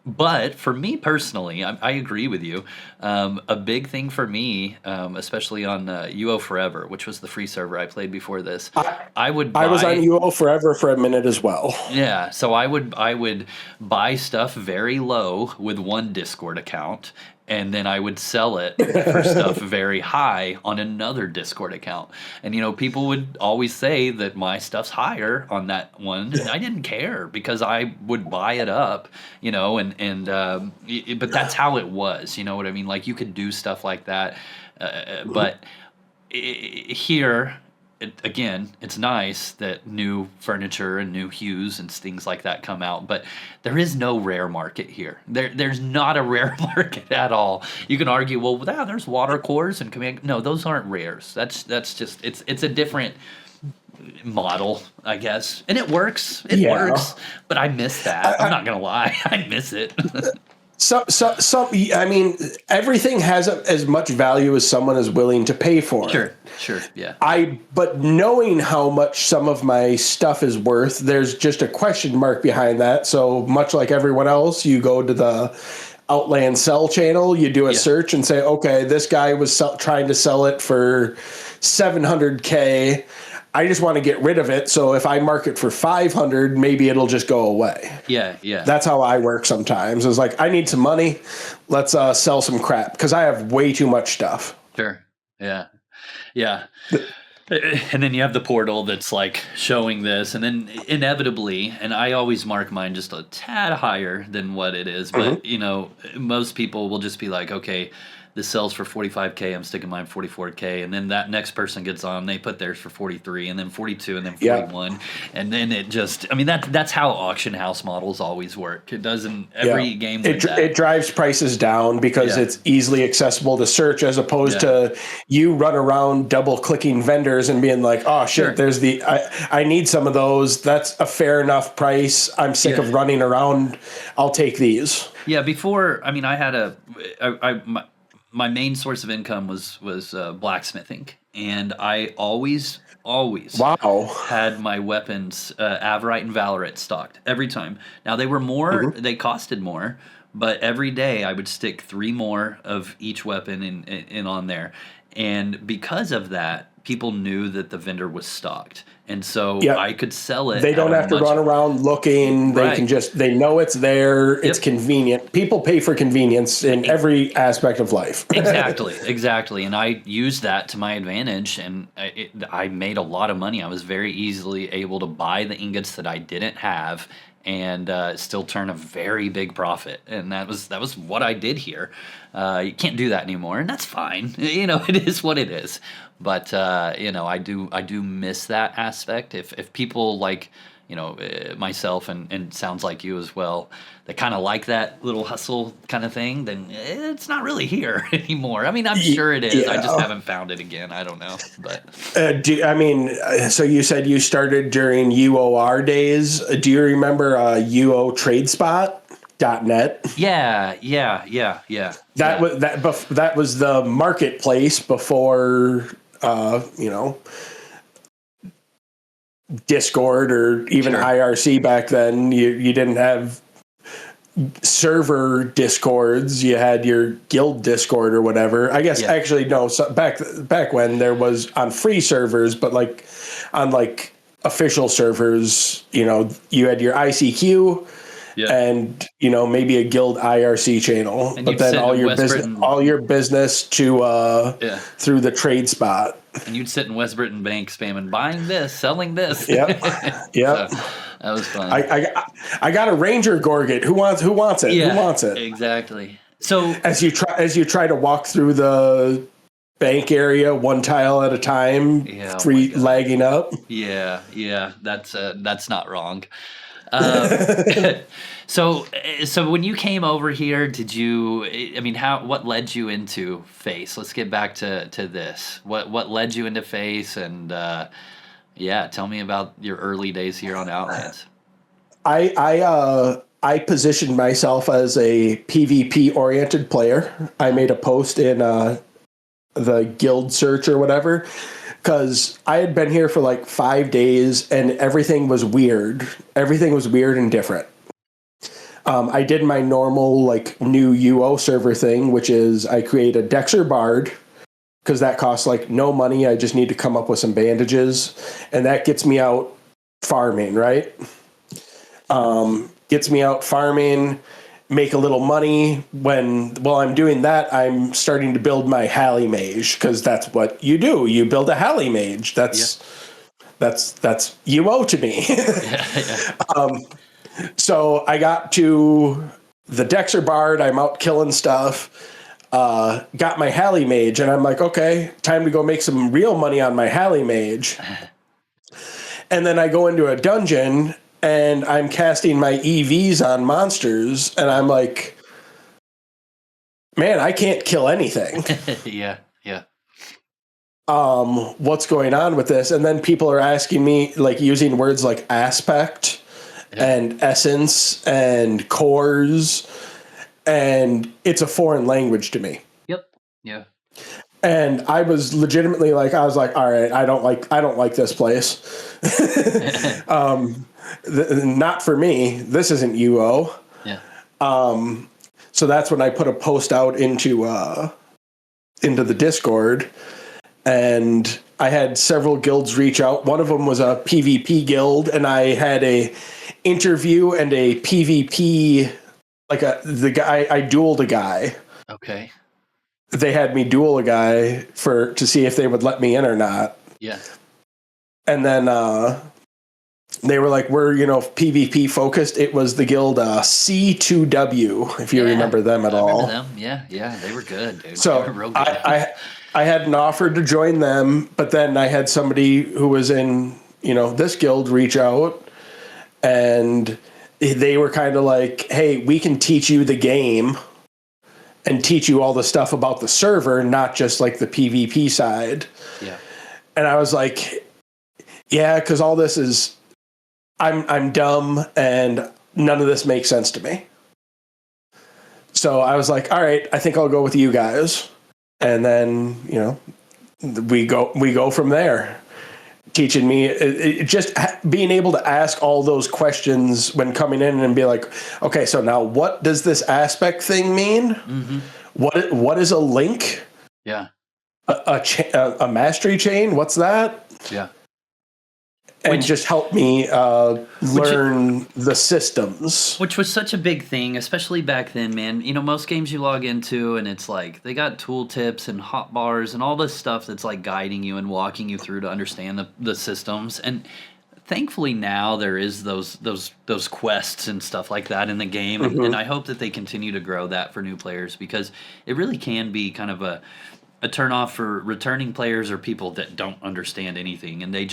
But for me personally, I agree with you. A big thing for me, especially on UO Forever, which was the free server I played before this, I was on UO Forever for a minute as well. Yeah, so I would buy stuff very low with one Discord account, and then I would sell it for stuff very high on another Discord account. And, people would always say that my stuff's higher on that one, and I didn't care because I would buy it up, but that's how it was, you know what I mean? Like, you could do stuff like that, but here... Again, it's nice that new furniture and new hues and things like that come out, but there is no rare market here. There's not a rare market at all. You can argue, well, there's water cores and command. No, those aren't rares. That's just it's a different model, I guess, and it works. It works, but I miss that. I'm not gonna lie, I miss it. So, I mean, everything has as much value as someone is willing to pay for it. Sure, yeah. But knowing how much some of my stuff is worth, there's just a question mark behind that. So much like everyone else, you go to the Outlands sell channel, you do a search and say, okay, this guy was trying to sell it for 700K. I just want to get rid of it. So if I mark it for 500, maybe it'll just go away. Yeah. That's how I work sometimes. It's like, I need some money. Let's sell some crap because I have way too much stuff. Sure. Yeah. And then you have the portal that's like showing this, and then inevitably, and I always mark mine just a tad higher than what it is, but most people will just be like, okay, this sells for 45K, I'm sticking mine 44K, and then that next person gets on, they put theirs for 43, and then 42, and then 41, and then it just, I mean, that's how auction house models always work. It doesn't every game. It drives prices down because it's easily accessible to search, as opposed to you run around double clicking vendors and being like, oh shit, there's I need some of those. That's a fair enough price. I'm sick of running around. I'll take these. Yeah, before, I mean, I had my main source of income was blacksmithing, and I always had my weapons, Averite and Valorite, stocked every time. Now they were more, they costed more, but every day I would stick 3 more of each weapon in on there, and because of that, people knew that the vendor was stocked, and so I could sell it. They don't have to run around looking. They can they know it's there. It's convenient. People pay for convenience in every aspect of life. Exactly. And I used that to my advantage, and I made a lot of money. I was very easily able to buy the ingots that I didn't have and still turn a very big profit. And that was what I did here. You can't do that anymore, and that's fine. It is what it is. But I do miss that aspect. If people like, myself and sounds like you as well, that kind of like that little hustle kind of thing, then it's not really here anymore. I mean, I'm sure it is. I just haven't found it again. I don't know. But so you said you started during UOR days. Do you remember UO TradeSpot.net? Yeah. That was the marketplace before Discord or even IRC back then. You didn't have server discords. You had your guild discord or whatever. I guess actually no. So back when there was on free servers, but like on like official servers, you know, you had your ICQ. Yeah. And you know, maybe a guild IRC channel, and but then all your business to through the trade spot. And you'd sit in West Britain Bank spamming, buying this, selling this. Yep. Yep. So, that was fun. I got a Ranger Gorget. Who wants it? Yeah, who wants it? Exactly. So as you try to walk through the bank area one tile at a time, free lagging up. Yeah, that's not wrong. So when you came over here, did you? I mean, what led you into Face? Let's get back to this. What led you into Face? And tell me about your early days here on Outlands. I positioned myself as a PvP oriented player. I made a post in the guild search or whatever, because I had been here for like 5 days and everything was weird. Everything was weird and different. I did my normal like new UO server thing, which is I create a Dexter Bard because that costs like no money. I just need to come up with some bandages, and that gets me out farming, right? Gets me out farming, make a little money. While I'm doing that, I'm starting to build my Halley Mage, because that's what you do. You build a Halley Mage. That's UO to me. So I got to the Dexter Bard. I'm out killing stuff. Got my Halley Mage, and I'm like, okay, time to go make some real money on my Halley Mage. And then I go into a dungeon, and I'm casting my EVs on monsters, and I'm like, man, I can't kill anything. Yeah. What's going on with this? And then people are asking me, like, using words like aspect and essence and cores, and it's a foreign language to me. Yep. Yeah. And I was legitimately like, all right, I don't like this place. Not for me. This isn't UO. Yeah. So that's when I put a post out into the Discord, and I had several guilds reach out. One of them was a PvP guild, and I had a interview and a PvP, like the guy, I dueled a guy. Okay. They had me duel a guy to see if they would let me in or not. Yeah. And then they were like, we're, PvP focused. It was the guild C2W, if you remember them at all. I remember them. Yeah, they were good, dude. So real good. I had an offer to join them, but then I had somebody who was in, this guild reach out, and they were kind of like, hey, we can teach you the game and teach you all the stuff about the server, not just like the PvP side. Yeah. And I was like, yeah, because all this is, I'm dumb and none of this makes sense to me. So I was like, all right, I think I'll go with you guys. And then, we go from there. Teaching me, just being able to ask all those questions when coming in and be like, okay, so now what does this aspect thing mean? Mm-hmm. What is a link? Yeah. A mastery chain? What's that? Yeah. And just help me learn the systems. Which was such a big thing, especially back then, man. Most games you log into, and it's like they got tool tips and hotbars and all this stuff that's like guiding you and walking you through to understand the systems. And thankfully now there is those quests and stuff like that in the game. Mm-hmm. And I hope that they continue to grow that for new players, because it really can be kind of a turnoff for returning players or people that don't understand anything, and they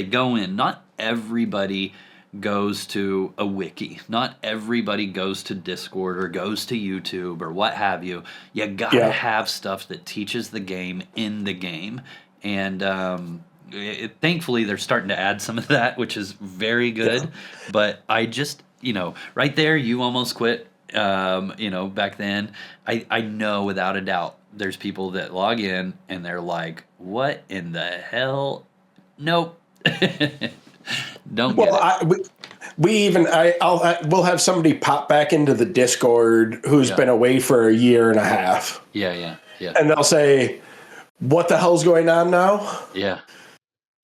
go in. Not everybody goes to a wiki. Not everybody goes to Discord or goes to YouTube or what have you. You gotta have stuff that teaches the game in the game, and thankfully they're starting to add some of that, which is very good. Yeah. But I just, right there, you almost quit. Back then, I know without a doubt there's people that log in and they're like, what in the hell? Nope. Don't get it. we'll have somebody pop back into the Discord who's been away for a year and a half. Yeah. And they'll say, what the hell's going on now? Yeah.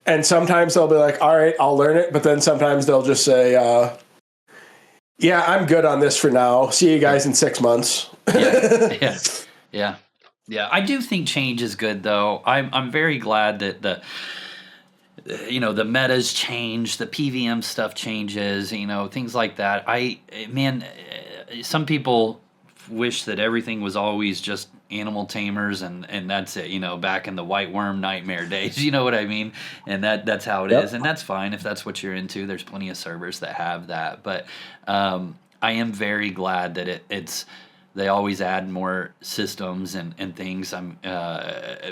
And sometimes they'll be like, all right, I'll learn it. But then sometimes they'll just say, yeah, I'm good on this for now. See you guys in 6 months. Yeah. I do think change is good, though. I'm very glad that the metas change, the PVM stuff changes, things like that. Some people wish that everything was always just animal tamers and that's it, back in the white worm nightmare days, you know what I mean? And that's how it is. And that's fine if that's what you're into. There's plenty of servers that have that. But I am very glad that they always add more systems and things.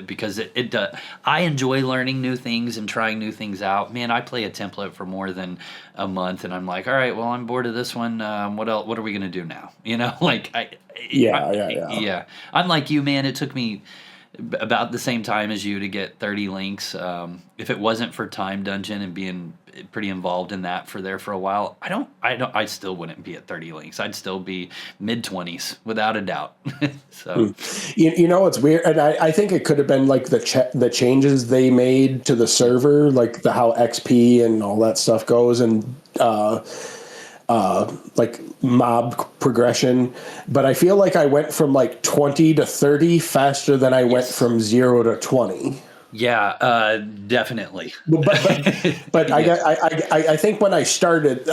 Because it does. I enjoy learning new things and trying new things out. Man, I play a template for more than a month, and I'm like, all right, well, I'm bored of this one. What else? What are we gonna do now? Yeah. I'm like you, man. It took me about the same time as you to get 30 links. If it wasn't for Time Dungeon and being pretty involved in that for a while, I still wouldn't be at 30 links. I'd still be mid-20s without a doubt. So, it's weird, and I think it could have been like the changes they made to the server, like how XP and all that stuff goes, and like mob progression. But I feel like I went from like 20 to 30 faster than I went from 0 to 20. Yeah, definitely. But I think when I started,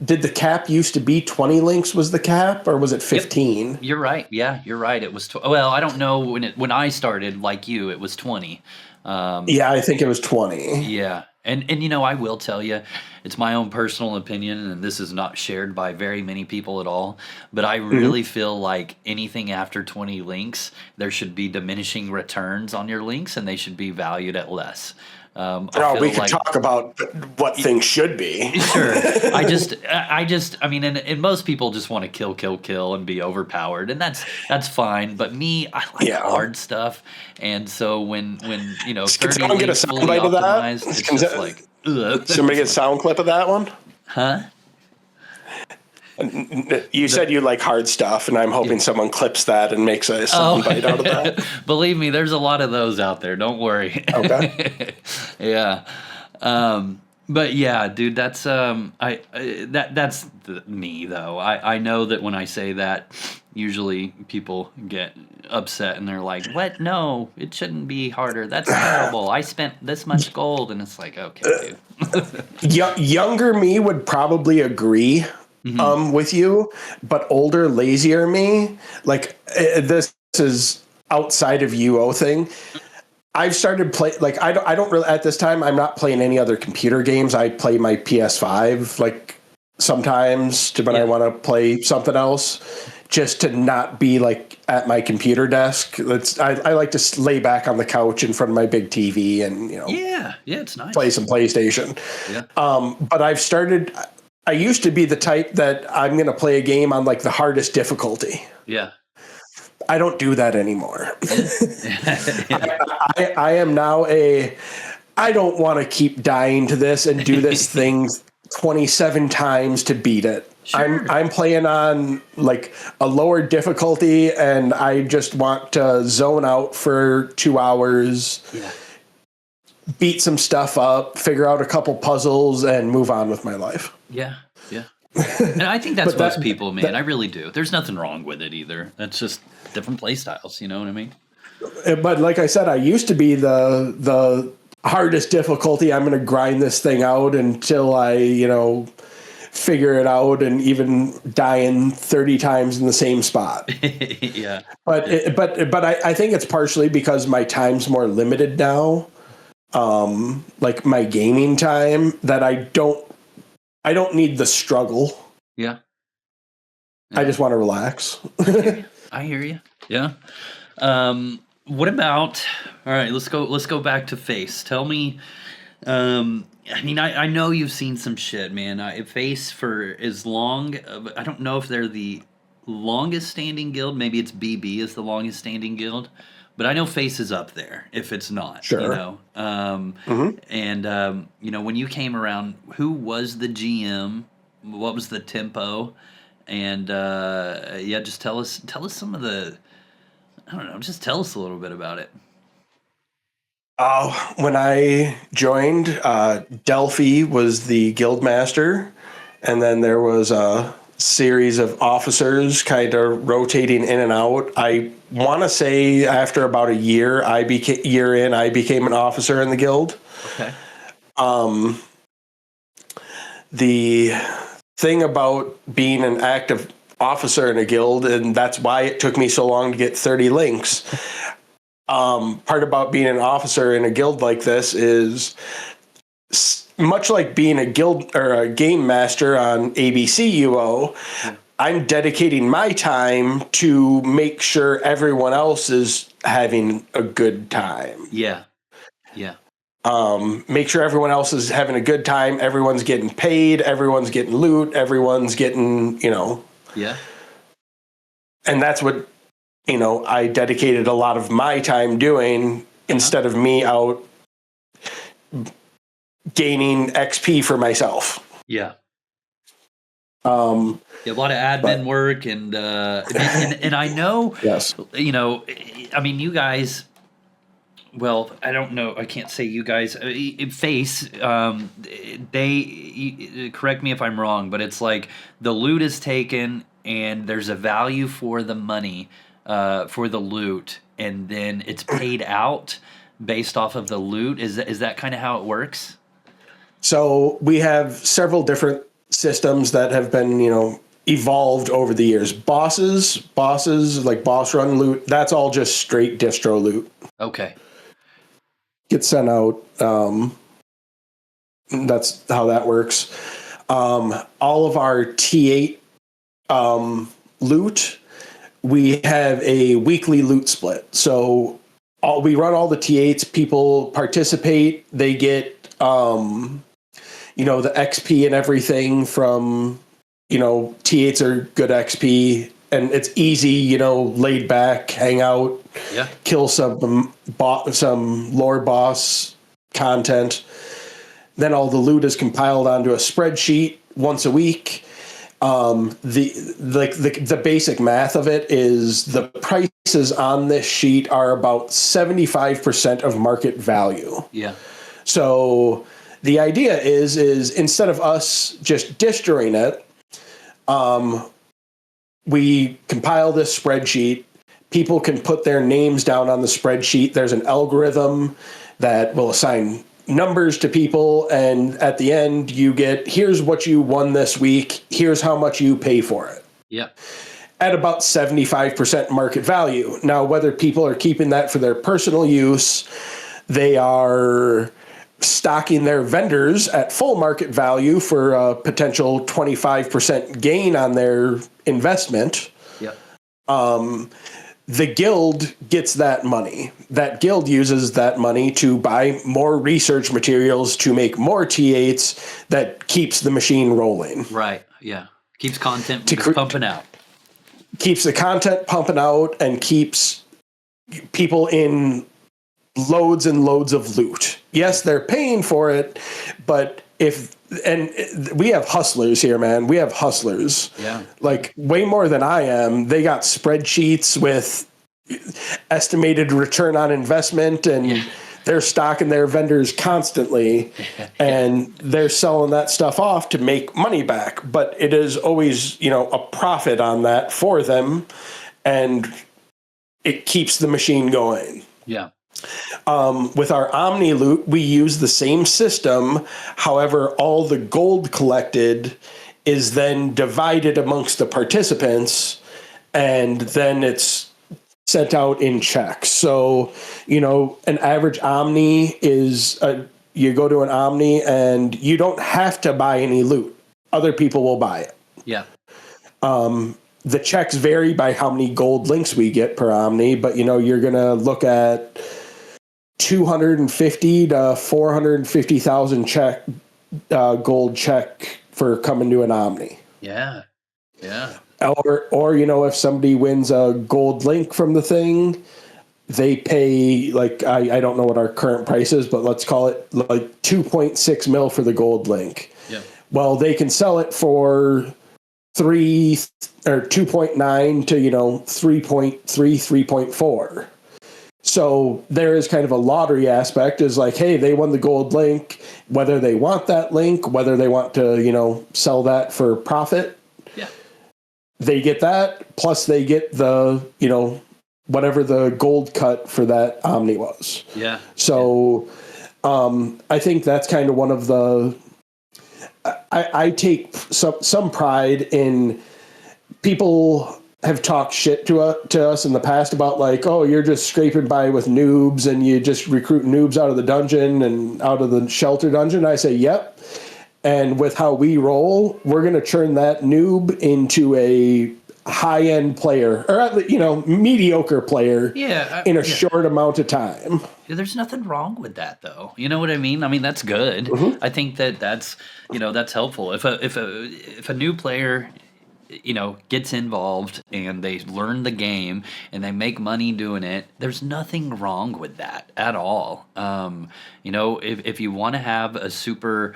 did the cap used to be 20 links was the cap, or was it 15? Yep. You're right. Yeah, you're right. It was, well, I don't know when I started like you, it was 20. Yeah, I think it was 20. Yeah. And I will tell you, it's my own personal opinion, and this is not shared by very many people at all, but I really feel like anything after 20 links, there should be diminishing returns on your links, and they should be valued at less. We could talk about what things should be. Sure. I mean, and most people just want to kill and be overpowered, and that's fine. But me, I like hard stuff, and so when 30 links fully optimized, it's just like, ugh. Somebody get a sound clip of that one? Huh? You said you like hard stuff, and I'm hoping someone clips that and makes a sound bite out of that. Believe me, there's a lot of those out there. Don't worry. Okay. Yeah. But yeah, dude, that's that's me though. I know that when I say that, usually people get upset and they're like, "What? No, it shouldn't be harder. That's terrible. I spent this much gold," and it's like, okay, dude. Younger me would probably agree. With you, but older, lazier me, like this is outside of UO thing. I've started I don't really at this time. I'm not playing any other computer games. I play my PS5 like sometimes when I want to play something else, just to not be like at my computer desk. I like to lay back on the couch in front of my big TV and it's nice. Play some PlayStation. Yeah. But I've started. I used to be the type that I'm going to play a game on like the hardest difficulty. Yeah. I don't do that anymore. I am now I don't want to keep dying to this and do this thing 27 times to beat it. Sure. I'm playing on like a lower difficulty, and I just want to zone out for 2 hours. Yeah. Beat some stuff up, figure out a couple puzzles, and move on with my life. Yeah. And I think that's most people, man. I really do. There's nothing wrong with it either. That's just different play styles. You know what I mean? But like I said, I used to be the hardest difficulty. I'm going to grind this thing out until I, figure it out, and even dying 30 times in the same spot. Yeah. But I think it's partially because my time's more limited now. Like my gaming time, that I don't need the struggle. Yeah. I just want to relax. I hear you. Yeah. What about, all right, let's go back to Face. Tell me, I know you've seen some shit, man. Face for as long, I don't know if they're the longest standing guild. Maybe it's BB is the longest standing guild. But I know Face is up there if it's not. Sure. And when you came around, who was the GM? what was the tempo, and yeah, just tell us some of the, I don't know, just tell us a little bit about it. When I joined, Delphi was the guild master, and then there was a series of officers kind of rotating in and out. I want to say after about a year, I became an officer in the guild. Okay. The thing about being an active officer in a guild, and that's why it took me so long to get 30 links. Part about being an officer in a guild like this is much like being a guild or a game master on ABC UO. I'm dedicating my time to make sure everyone else is having a good time. Yeah. Yeah. Make sure everyone else is having a good time. Everyone's getting paid. Everyone's getting loot. Everyone's getting, Yeah. And that's what, I dedicated a lot of my time doing instead of me out gaining XP for myself. Yeah. Yeah, a lot of admin work and I know, yes, I mean, you guys, well, I don't know, I can't say you guys, Face, they, correct me if I'm wrong, but it's like the loot is taken and there's a value for the money, for the loot, and then it's paid out based off of the loot. Is that kind of how it works? So we have several different systems that have been, evolved over the years. Bosses like boss run loot, that's all just straight distro loot. Okay. Gets sent out. That's how that works. All of our T8 loot, we have a weekly loot split. So we run all the T8s, people participate, they get the XP and everything from, T8s are good XP, and it's easy, laid back, hang out, kill some lore boss content. Then all the loot is compiled onto a spreadsheet once a week. The basic math of it is the prices on this sheet are about 75% of market value. Yeah. So the idea is instead of us just destroying it, we compile this spreadsheet. People can put their names down on the spreadsheet. There's an algorithm that will assign numbers to people, and at the end you get, here's what you won this week, here's how much you pay for it. Yeah. At about 75% market value. Now, whether people are keeping that for their personal use, they are stocking their vendors at full market value for a potential 25% gain on their investment. Yep. The guild gets that money. That guild uses that money to buy more research materials to make more T8s that keeps the machine rolling. Right, yeah. Keeps content pumping out. Keeps the content pumping out and keeps people in loads and loads of loot. Yes, they're paying for it, but we have hustlers here, man. We have hustlers. Yeah. Like way more than I am. They got spreadsheets with estimated return on investment, and they're stocking their vendors constantly, and they're selling that stuff off to make money back. But it is always, a profit on that for them, and it keeps the machine going. Yeah. With our Omni loot, we use the same system. However, all the gold collected is then divided amongst the participants, and then it's sent out in checks. So, an average Omni is you go to an Omni and you don't have to buy any loot. Other people will buy it. Yeah. The checks vary by how many gold links we get per Omni, but you're going to look at 250 to 450,000 gold check for coming to an Omni. Yeah. Yeah. Or if somebody wins a gold link from the thing, they pay I don't know what our current price is, but let's call it 2.6 mil for the gold link. Yeah. Well, they can sell it for 3 or 2.9 to 3.3, 3.4. So there is kind of a lottery aspect, is like, hey, they won the gold link, whether they want that link, whether they want to sell that for profit. Yeah, they get that, plus they get the whatever the gold cut for that Omni was. Yeah. So I think that's kind of one of the I take some pride in people have talked shit to us in the past about like, oh, you're just scraping by with noobs and you just recruit noobs out of the dungeon and out of the shelter dungeon. I say, yep. And with how we roll, we're going to turn that noob into a high-end player, or at least, mediocre player in a short amount of time. There's nothing wrong with that, though. You know what I mean? I mean, that's good. I think that's helpful. If a new player gets involved and they learn the game and they make money doing it, there's nothing wrong with that at all. If you want to have a super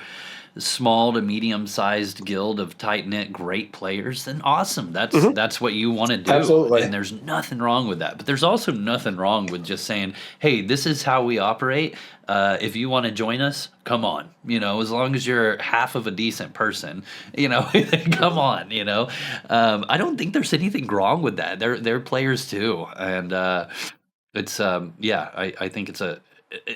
small to medium-sized guild of tight-knit great players, then awesome. That's what you want to do. Absolutely. And there's nothing wrong with that. But there's also nothing wrong with just saying, hey, this is how we operate. If you want to join us, come on. As long as you're half of a decent person, come on. I don't think there's anything wrong with that. They're players too, and it's I think it's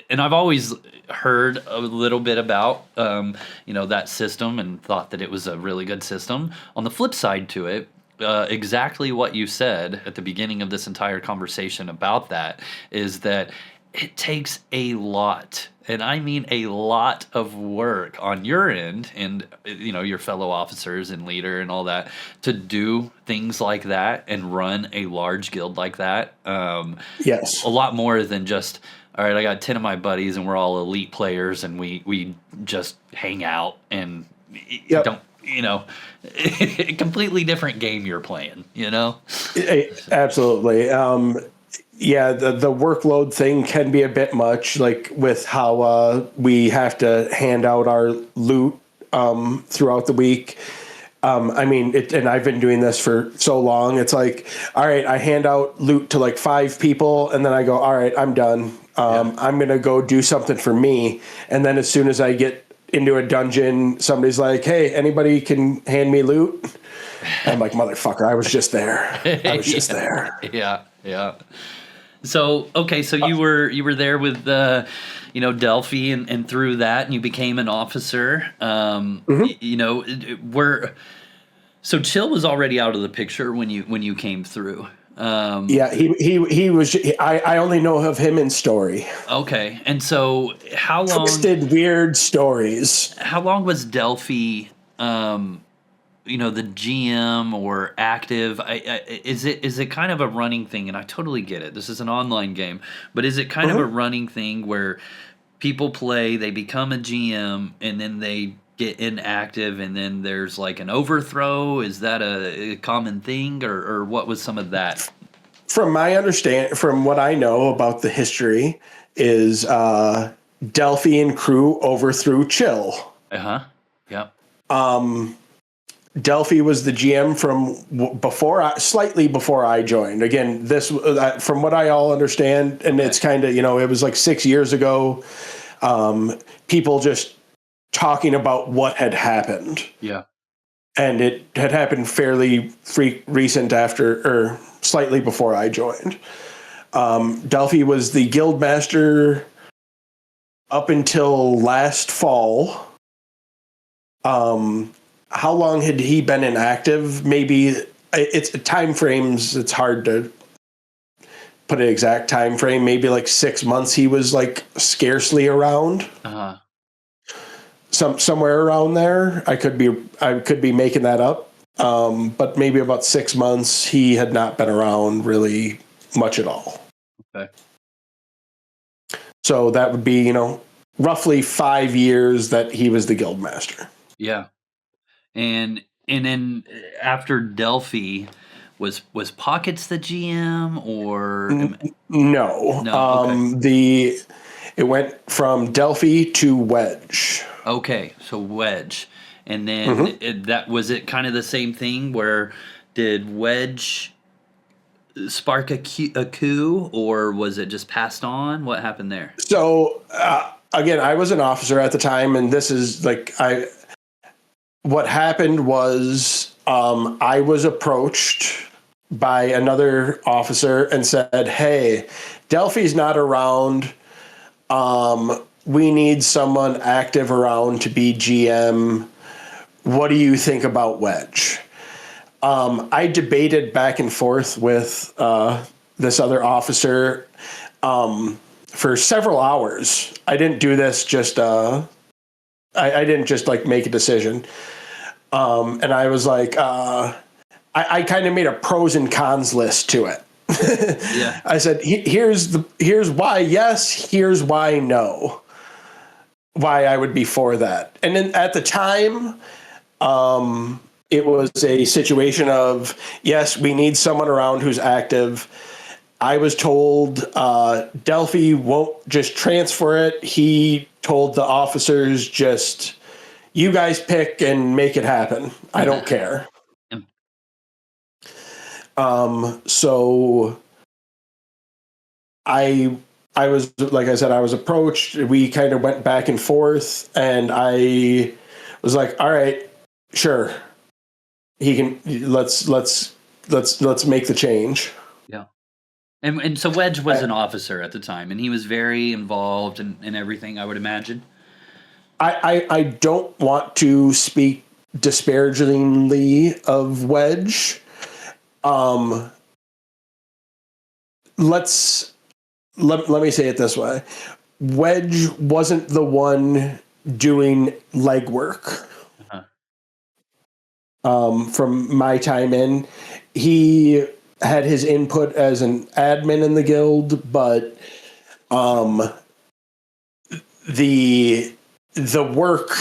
and I've always heard a little bit about that system and thought that it was a really good system. On the flip side to it, exactly what you said at the beginning of this entire conversation about that is that it takes a lot, and I mean a lot of work on your end and your fellow officers and leader and all that to do things like that and run a large guild like that. Yes. A lot more than just, all right, I got 10 of my buddies and we're all elite players and we just hang out and don't, a completely different game you're playing, Absolutely. The workload thing can be a bit much, like with how we have to hand out our loot throughout the week. And I've been doing this for so long. It's like, all right, I hand out loot to like 5 people, and then I go, all right, I'm done. I'm going to go do something for me. And then as soon as I get into a dungeon, somebody's like, hey, anybody can hand me loot? I'm like, motherfucker, I was just there. I was just there. Yeah. So, okay, so you were there with Delphi and through that, and you became an officer. So Chill was already out of the picture when you came through. He was. I only know of him in story. Okay, and so how long? Twisted, weird stories. How long was Delphi? The GM or active? Is it kind of a running thing? And I totally get it. This is an online game, but is it kind of a running thing where people play, they become a GM, and then they get inactive, and then there's like an overthrow? Is that a common thing, or what was some of that? From my understanding, from what I know about the history, is Delphi and crew overthrew Chill. Yep. Delphi was the GM from slightly before I joined. Again, this from what I all understand, and it's kind of it was like 6 years ago. People just talking about what had happened. Yeah. And it had happened fairly recent after, or slightly before I joined. Delphi was the guild master up until last fall. How long had he been inactive? Maybe it's time frames. It's hard to put an exact time frame. Maybe like 6 months. He was like scarcely around. Somewhere around there. I could be making that up. But maybe about 6 months he had not been around really much at all. Okay. So that would be, roughly 5 years that he was the guild master. Yeah. And then after Delphi, was Pockets the GM or no? Okay. It went from Delphi to Wedge. Okay, so Wedge, And then that was it kind of the same thing where did Wedge spark a coup, or was it just passed on? What happened there? So again, I was an officer at the time, and this is what happened was I was approached by another officer and said, "Hey, Delphi's not around. We need someone active around to be GM. What do you think about Wedge?" I debated back and forth with this other officer for several hours. I didn't do this just I didn't just like make a decision. And I was like, I kind of made a pros and cons list to it. Yeah. I said, here's why yes, here's why no, why I would be for that. And then at the time, it was a situation of, yes, we need someone around who's active. I was told Delphi won't just transfer it. He told the officers, just, you guys pick and make it happen. I don't care. So I was, like I said, I was approached. We kind of went back and forth, and I was like, all right, sure. He can, let's make the change. Yeah. And so Wedge was an officer at the time, and he was very involved in everything, I would imagine. I don't want to speak disparagingly of Wedge. Let me say it this way. Wedge wasn't the one doing legwork. From my time in, he had his input as an admin in the guild, but the work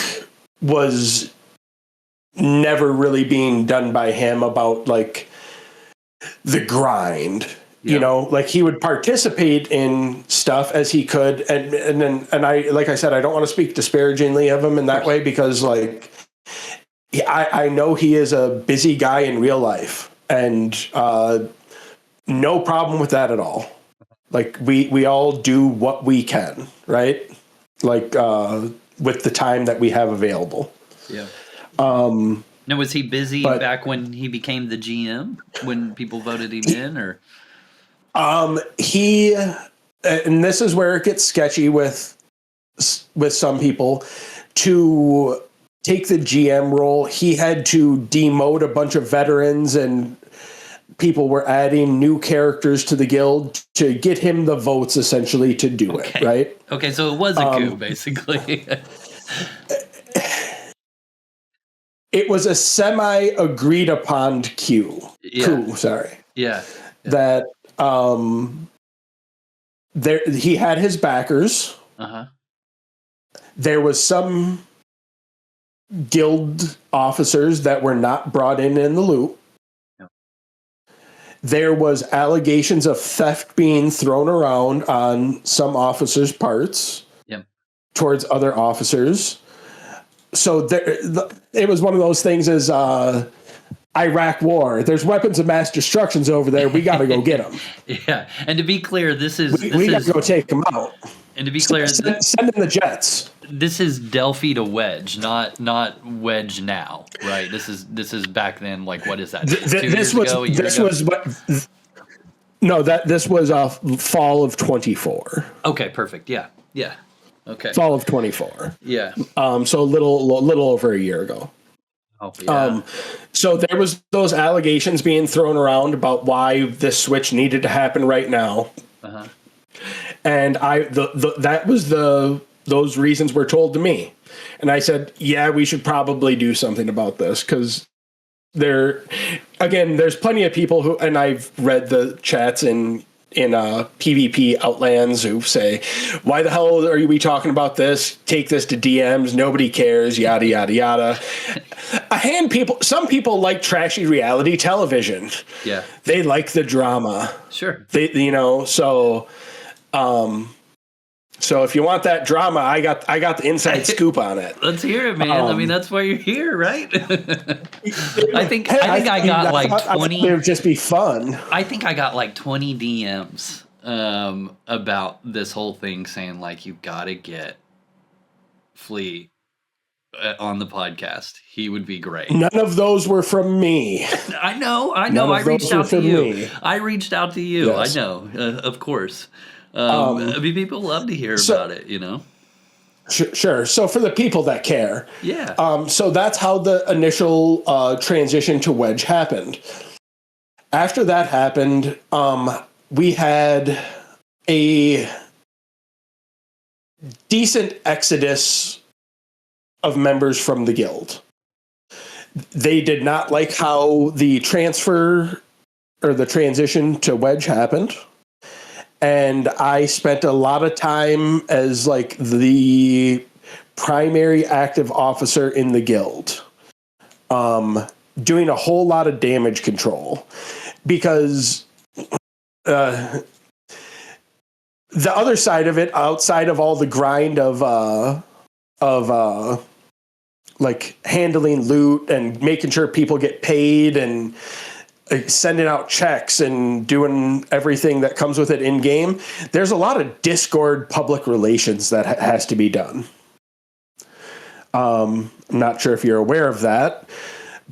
was never really being done by him about like the grind. Yeah. You know, like he would participate in stuff as he could, and I, like I said, I don't want to speak disparagingly of him in that way, because like I know he is a busy guy in real life, and no problem with that at all. Like we all do what we can, right? Like with the time that we have available. Yeah. Now, was he busy back when he became the GM, when people voted him in, or? He, and this is where it gets sketchy with some people, to take the GM role, he had to demote a bunch of veterans, and people were adding new characters to the guild to get him the votes, essentially, to do it, right? Okay, so it was a coup, basically. It was a semi-agreed upon coup. Sorry. Yeah. That he had his backers. There was some guild officers that were not brought in the loop. Yep. There was allegations of theft being thrown around on some officers' parts. Yep. Towards other officers. So it was one of those things as Iraq war. There's weapons of mass destructions over there. We got to go get them. Yeah, and to be clear, we got to go take them out. And to be clear, send in the jets. This is Delphi to Wedge, not Wedge now, right? This is back then. Like, what is that? This was fall of 24. Okay, perfect. Yeah. Okay. Fall of 24. Yeah. So a little over a year ago. Oh, yeah. So there was those allegations being thrown around about why this switch needed to happen right now. And those reasons were told to me. And I said, yeah, we should probably do something about this, because there's plenty of people who, and I've read the chats in PvP Outlands, who say, why the hell are we talking about this? Take this to DMs. Nobody cares. Yada, yada, yada. Some people like trashy reality television. Yeah. They like the drama. Sure. So if you want that drama, I got the inside scoop on it. Let's hear it, man. I mean, that's why you're here, right? I think Hey, I got like thought, 20. It would just be fun. I think I got like 20 DMs about this whole thing, saying like, you gotta get Flea on the podcast. He would be great. None of those were from me. I know. None I of reached those were out to from you. me. I reached out to you. Yes. I know, of course. I mean, people love to hear about it, you know? Sure. So for the people that care. Yeah. So that's how the initial transition to Wedge happened. After that happened, we had a decent exodus of members from the guild. They did not like how the transfer or the transition to Wedge happened. And I spent a lot of time as like the primary active officer in the guild, doing a whole lot of damage control, because the other side of it, outside of all the grind of like handling loot and making sure people get paid and sending out checks and doing everything that comes with it in game, there's a lot of Discord public relations that has to be done. I'm not sure if you're aware of that,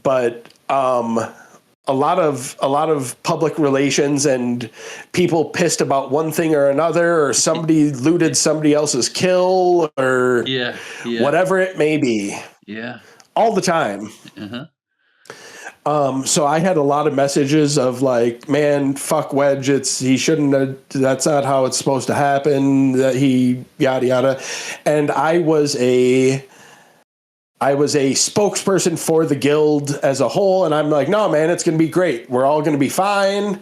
but a lot of public relations and people pissed about one thing or another, or somebody looted somebody else's kill, or whatever it may be. Yeah. All the time. Uh-huh. So I had a lot of messages of like, man, fuck Wedge. He shouldn't have, that's not how it's supposed to happen. That he yada yada. And I was a spokesperson for the guild as a whole. And I'm like, no, man, it's going to be great. We're all going to be fine.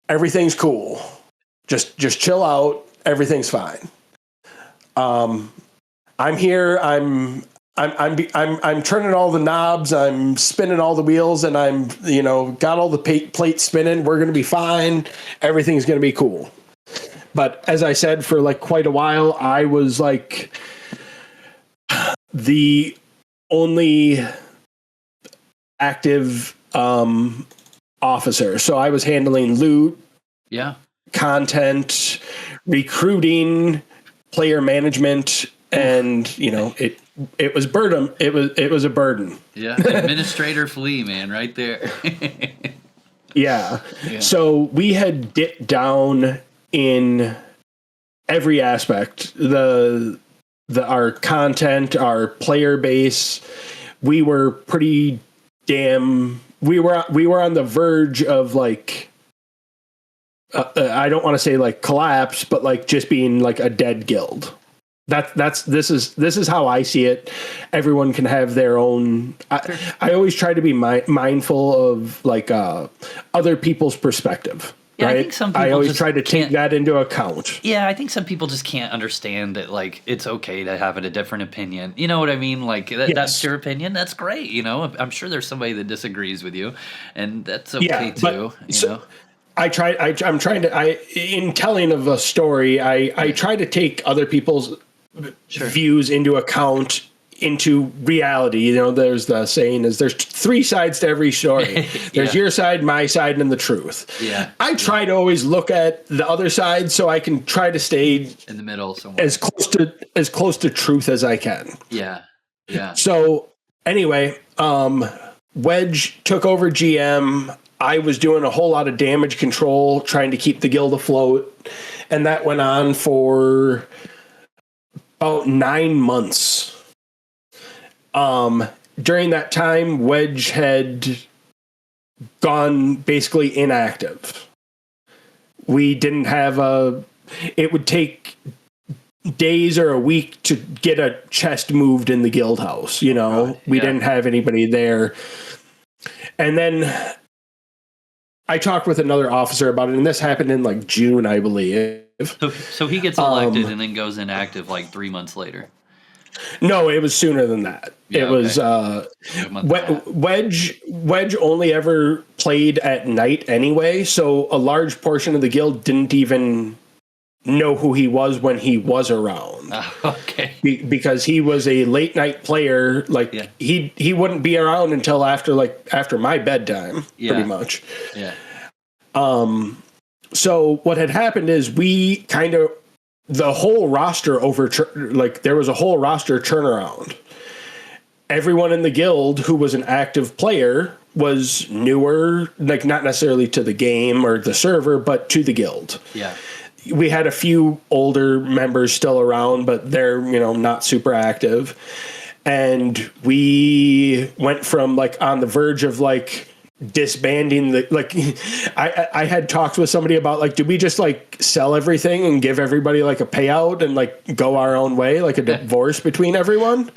Everything's cool. Just chill out. Everything's fine. I'm here. I'm turning all the knobs. I'm spinning all the wheels, and I'm, got all the plates spinning. We're going to be fine. Everything's going to be cool. But as I said, for like quite a while, I was like the only active officer. So I was handling loot, content, recruiting, player management, and it was burden. It was a burden. Yeah, Administrator Flea, man, right there. Yeah. So we had dipped down in every aspect. Our content, our player base. We were pretty damn. We were on the verge of like. I don't want to say like collapse, but like just being like a dead guild. This is how I see it. Everyone can have their own. I always try to be mindful of like other people's perspective. Yeah, right? I think some people I always try to take that into account. Yeah, I think some people just can't understand that like it's okay to have a different opinion. You know what I mean? Like that's your opinion. That's great. I'm sure there's somebody that disagrees with you, and that's okay too. I'm trying to. In telling of a story, I try to take other people's views into account, into reality. There's the saying is there's three sides to every story. There's your side, my side, and the truth. Yeah. I try to always look at the other side so I can try to stay in the middle somewhere. as close to truth as I can. Yeah. Yeah. So anyway, Wedge took over GM. I was doing a whole lot of damage control, trying to keep the guild afloat, and that went on for about 9 months. During that time, Wedge had gone basically inactive. We didn't have it would take days or a week to get a chest moved in the guild house. We didn't have anybody there. And then I talked with another officer about it, and this happened in like June, I believe. So he gets elected and then goes inactive like 3 months later. No, it was sooner than that. It was Wedge only ever played at night anyway, so a large portion of the guild didn't even know who he was when he was around. Okay. Because he was a late night player. Like he wouldn't be around until after my bedtime, pretty much. Yeah. So what had happened is we kind of, the whole roster there was a whole roster turnaround. Everyone in the guild who was an active player was newer, like not necessarily to the game or the server, but to the guild. Yeah. We had a few older members still around, but they're, not super active. And we went from like on the verge of like disbanding I had talks with somebody about like, do we just like sell everything and give everybody like a payout and like go our own way, like a divorce between everyone?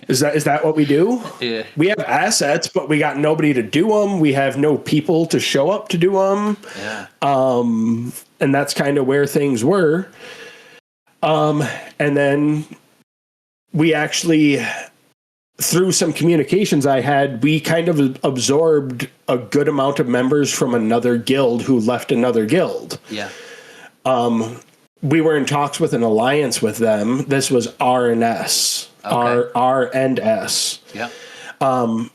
Is that what we do? Yeah. We have assets, but we got nobody to do them. We have no people to show up to do them. Yeah. And that's kind of where things were. And then we actually, through some communications I had, we kind of absorbed a good amount of members from another guild who left another guild. Yeah. We were in talks with an alliance with them. This was R and S. Okay. R and S. Yeah. I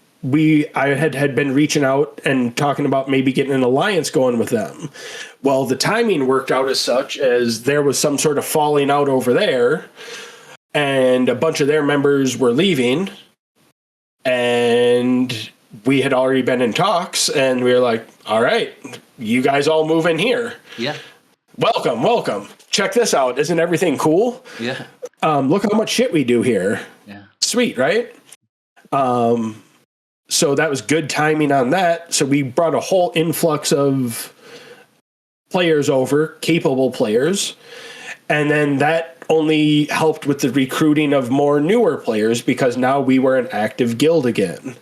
had been reaching out and talking about maybe getting an alliance going with them. Well, the timing worked out as such as there was some sort of falling out over there, and a bunch of their members were leaving, and we had already been in talks, and we were like, all right, you guys all move in here. Yeah. Welcome. Check this out. Isn't everything cool? Yeah. Look how much shit we do here. Yeah. Sweet, right? So that was good timing on that. So we brought a whole influx of players over, capable players. And then that only helped with the recruiting of more newer players because now we were an active guild again.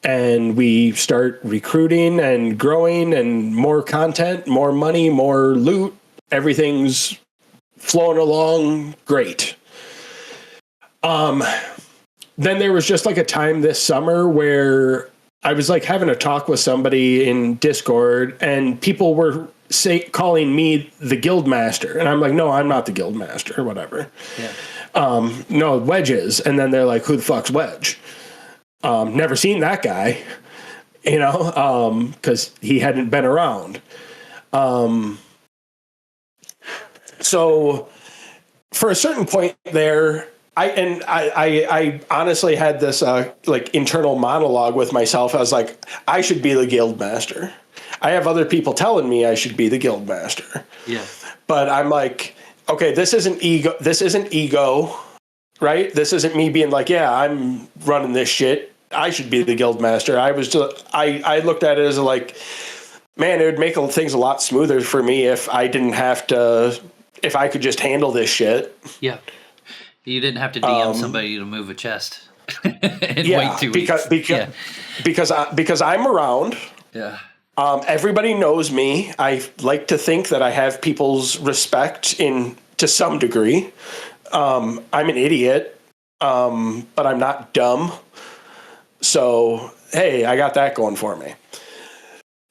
And we start recruiting and growing and more content, more money, more loot. Everything's flowing along great. Then there was just like a time this summer where I was like having a talk with somebody in Discord and people were calling me the guild master. And I'm like, no, I'm not the guild master or whatever. Yeah. No, Wedge is. And then they're like, who the fuck's Wedge? Never seen that guy, because he hadn't been around. So for a certain point there, I honestly had this internal monologue with myself. I was like, I should be the guild master. I have other people telling me I should be the guild master. Yeah. But I'm like, okay, this isn't ego, right? This isn't me being like, yeah, I'm running this shit. I should be the guild master. I looked at it as man, it would make things a lot smoother for me if I could just handle this shit. Yeah. You didn't have to DM somebody to move a chest and wait 2 weeks. Because I'm around. Yeah. Everybody knows me. I like to think that I have people's respect to some degree. I'm an idiot, but I'm not dumb. So, hey, I got that going for me.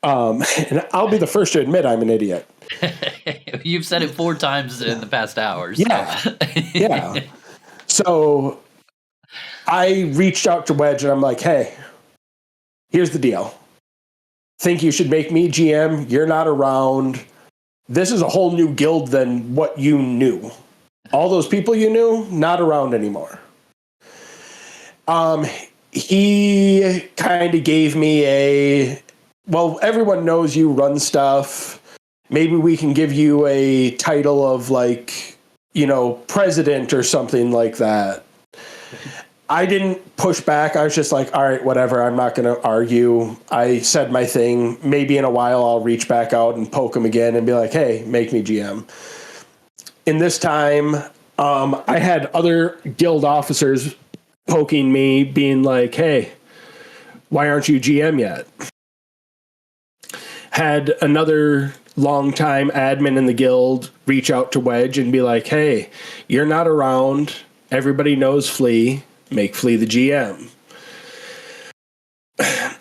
And I'll be the first to admit I'm an idiot. You've said it 4 times in the past hours. Yeah. Yeah. So I reached out to Wedge and I'm like, hey, here's the deal. Think you should make me GM. You're not around. This is a whole new guild than what you knew. All those people you knew, not around anymore. He kind of gave me everyone knows you run stuff. Maybe we can give you a title of president or something like that. I didn't push back. I was just like, all right, whatever. I'm not going to argue. I said my thing. Maybe in a while I'll reach back out and poke him again and be like, hey, make me GM. In this time, I had other guild officers poking me, being like, hey, why aren't you GM yet? Had another longtime admin in the guild reach out to Wedge and be like, hey, you're not around. Everybody knows Flea. Make Flea the GM.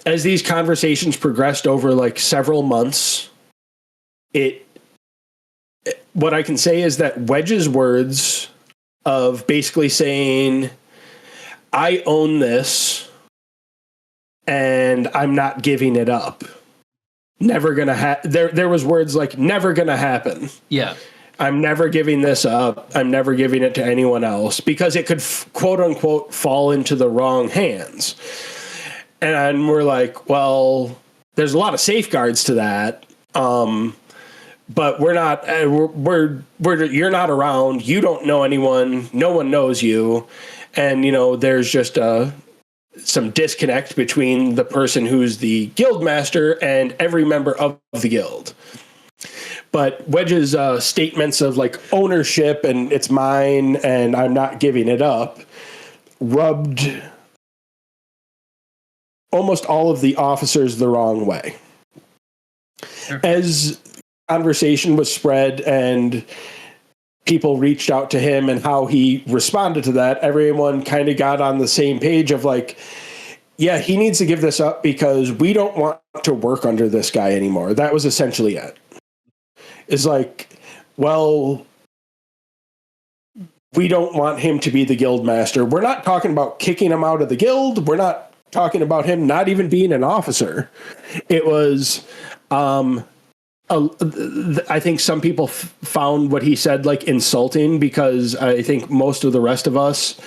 As these conversations progressed over several months, what I can say is that Wedge's words of basically saying, I own this and I'm not giving it up. Never gonna happen. There was words like never gonna happen. Yeah. I'm never giving this up. I'm never giving it to anyone else because it could quote unquote fall into the wrong hands. And we're like, well, there's a lot of safeguards to that. But we're not, you're not around. You don't know anyone. No one knows you. And, there's just some disconnect between the person who's the guild master and every member of the guild. But Wedge's statements of like ownership and it's mine and I'm not giving it up rubbed almost all of the officers the wrong way. Sure. As conversation was spread and people reached out to him and how he responded to that, everyone kind of got on the same page of like, yeah, he needs to give this up because we don't want to work under this guy anymore. That was essentially it. It's like, well, we don't want him to be the guild master. We're not talking about kicking him out of the guild. We're not talking about him not even being an officer. It was, I think some people found what he said like insulting because I think most of the rest of us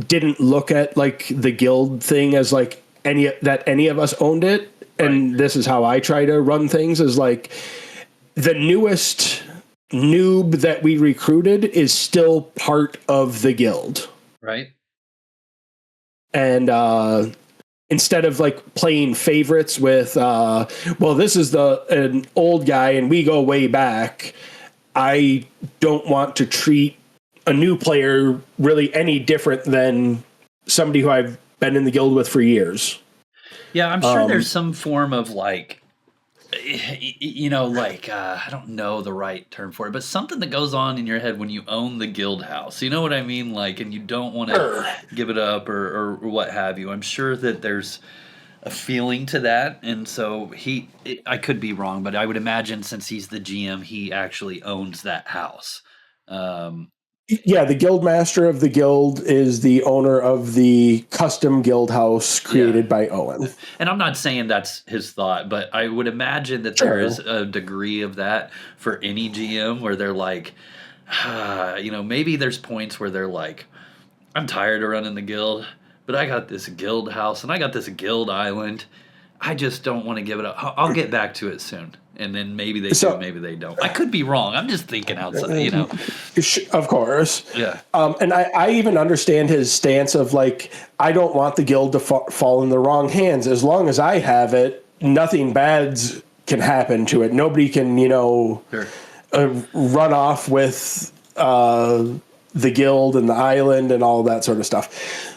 didn't look at like the guild thing as like any of us owned it. And right. This is how I try to run things is like the newest noob that we recruited is still part of the guild. Right. And, instead of like playing favorites with, well, this is an old guy and we go way back. I don't want to treat a new player really any different than somebody who I've been in the guild with for years. Yeah, I'm sure there's some form of like, I don't know the right term for it, but something that goes on in your head when you own the guild house. You know what I mean? Like, and you don't want to give it up or what have you. I'm sure that there's a feeling to that. And so I could be wrong, but I would imagine since he's the GM, he actually owns that house. Yeah, the guild master of the guild is the owner of the custom guild house created by Owen. And I'm not saying that's his thought, but I would imagine that there is a degree of that for any GM where they're like, maybe there's points where they're like, I'm tired of running the guild, but I got this guild house and I got this guild island. I just don't want to give it up. I'll get back to it soon. And then maybe they do, maybe they don't. I could be wrong. I'm just thinking outside, Of course. Yeah. And I even understand his stance of like, I don't want the guild to fall in the wrong hands. As long as I have it, nothing bad can happen to it. Nobody can, run off with the guild and the island and all that sort of stuff.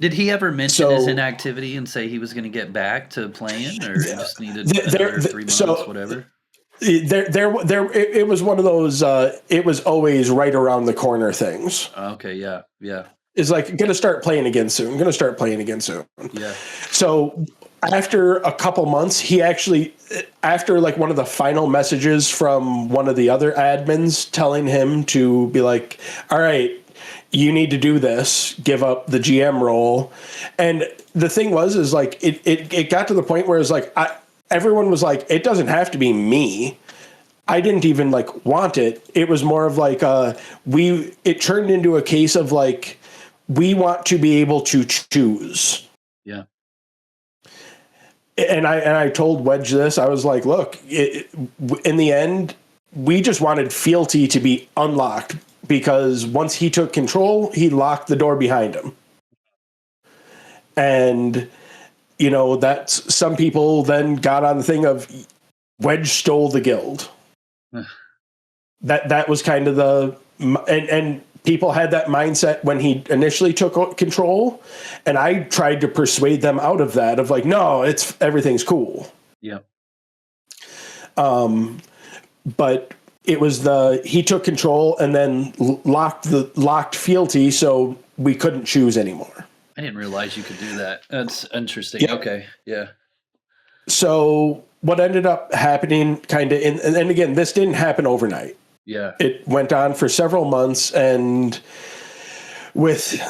Did he ever mention his inactivity and say he was going to get back to playing, or just needed another 3 months, whatever? It was one of those. It was always right around the corner things. Okay, yeah. It's like going to start playing again soon. Yeah. So after a couple months, he actually, after like one of the final messages from one of the other admins telling him to be like, all right, you need to do this, give up the GM role. And the thing is like, it got to the point where it's like, everyone was like, it doesn't have to be me. I didn't even like want it. It was more of like, it turned into a case of like, we want to be able to choose. Yeah. And I told Wedge this, I was like, look, in the end, we just wanted fealty to be unlocked. Because once he took control, he locked the door behind him. And, that's some people then got on the thing of Wedge stole the guild. that was kind of and people had that mindset when he initially took control. And I tried to persuade them out of that of like, no, everything's cool. Yeah. But it was he took control and then locked fealty, so we couldn't choose anymore. I didn't realize you could do that. That's interesting. Yep. Okay, yeah. So what ended up happening, kind of, and again, this didn't happen overnight. Yeah. It went on for several months, and with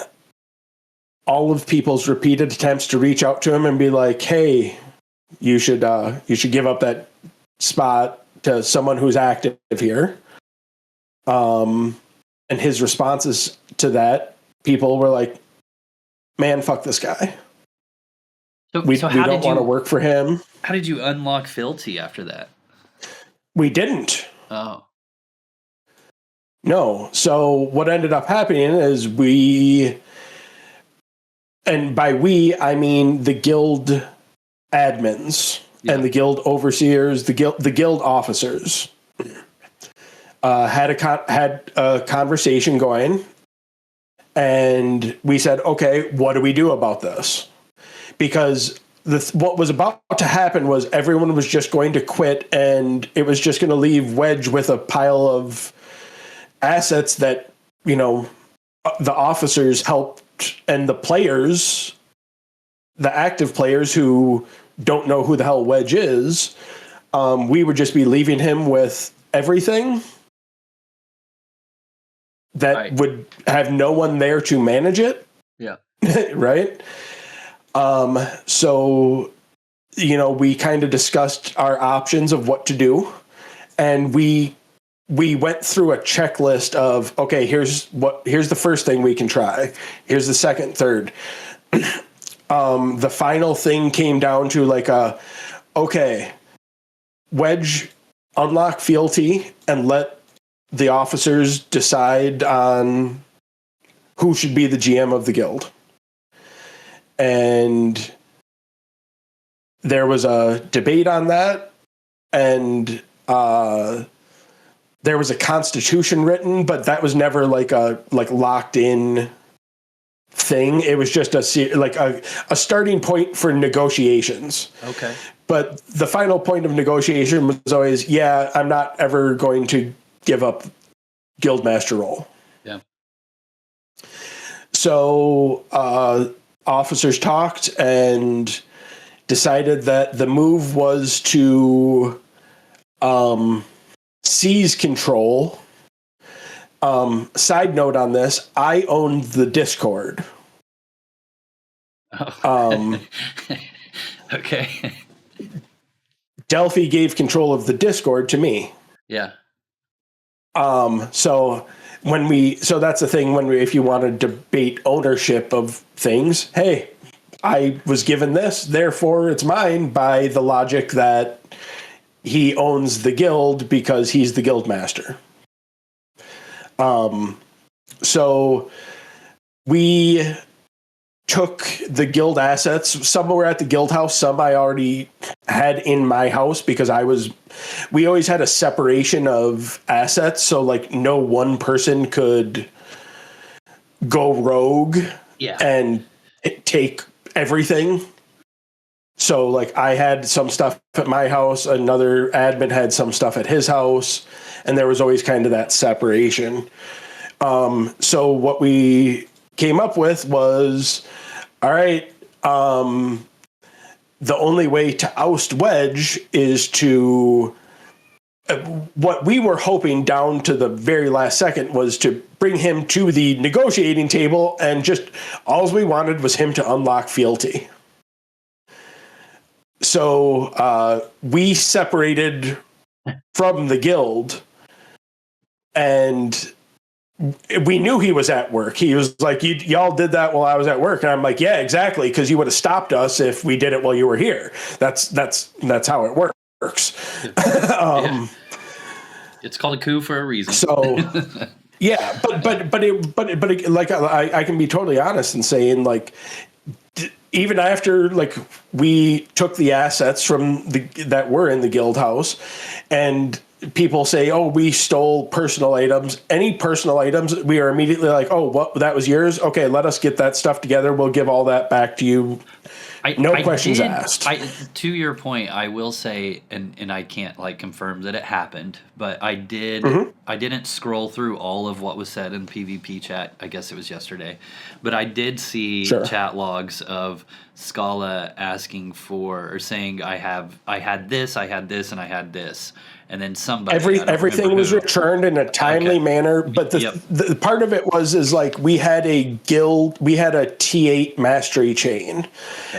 all of people's repeated attempts to reach out to him and be like, "Hey, you should give up that spot to someone who's active here." And his responses to that, people were like, "Man, fuck this guy. We don't want to work for him." How did you unlock Fealty after that? We didn't. Oh. No. So what ended up happening is and by we, I mean the guild admins and the guild overseers, the guild officers, had a conversation going, and we said, okay, what do we do about this? Because what was about to happen was everyone was just going to quit, and it was just going to leave Wedge with a pile of assets that, the officers helped, and the players, the active players who don't know who the hell Wedge is, we would just be leaving him with everything that would have no one there to manage it. Yeah. Right. So, we kind of discussed our options of what to do, and we went through a checklist of, okay, here's the first thing we can try. Here's the second, third. The final thing came down to okay, Wedge, unlock fealty and let the officers decide on who should be the GM of the guild. And there was a debate on that, and there was a constitution written, but that was never a locked in thing. It was just a starting point for negotiations. Okay. But the final point of negotiation was always, I'm not ever going to give up guildmaster role. Yeah. So officers talked and decided that the move was to seize control. Side note on this, I owned the Discord. Oh. Okay. Delphi gave control of the Discord to me. Yeah. So that's the thing if you want to debate ownership of things, hey, I was given this, therefore it's mine, by the logic that he owns the guild because he's the guild master. So we took the guild assets. Some were at the guild house, some I already had in my house, because we always had a separation of assets, so no one person could go rogue and take everything. So I had some stuff at my house, another admin had some stuff at his house, and there was always kind of that separation. So what we came up with was, all right, the only way to oust Wedge is to, what we were hoping down to the very last second was to bring him to the negotiating table, and just all we wanted was him to unlock fealty. So we separated from the guild, and we knew he was at work. He was like, y'all did that while I was at work. And I'm like, yeah, exactly. Because you would have stopped us if we did it while you were here. That's how it works. It's called a coup for a reason. So yeah, but I can be totally honest in saying, even after we took the assets from that were in the guild house, and people say, oh, we stole personal items. Any personal items, we are immediately like, oh, what, that was yours? Okay, let us get that stuff together. We'll give all that back to you. No questions asked. To your point, I will say, and I can't confirm that it happened, but I did. Mm-hmm. I didn't scroll through all of what was said in PvP chat. I guess it was yesterday, but I did see chat logs of Scala asking for, or saying, I had this, and I had this, and then somebody. Everything was returned in a timely manner, but the part of it is like we had a guild, we had a T8 mastery chain,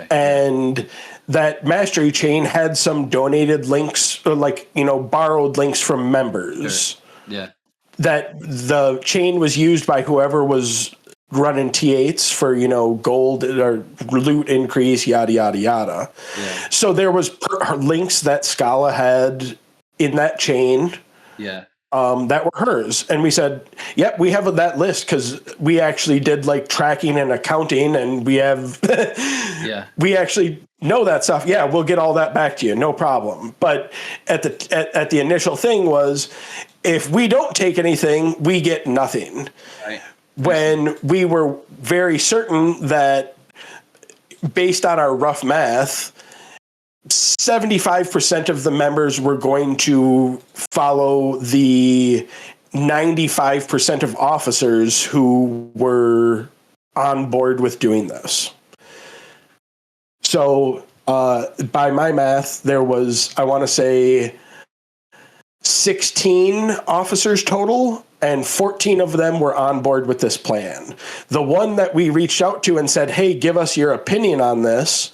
and that mastery chain had some donated links, or like, borrowed links from members. Sure. Yeah. That the chain was used by whoever was running T8s for, gold or loot increase, yada, yada, yada. Yeah. So there was links that Scala had in that chain. Yeah. That were hers. And we said, yep, we have that list because we actually did like tracking and accounting, and we have, we actually know that stuff. Yeah, we'll get all that back to you. No problem. But at the initial thing was, if we don't take anything, we get nothing. Right. When we were very certain that, based on our rough math, 75% of the members were going to follow the 95% of officers who were on board with doing this. So, by my math, there was, I want to say, 16 officers total, and 14 of them were on board with this plan. The one that we reached out to and said, hey, give us your opinion on this,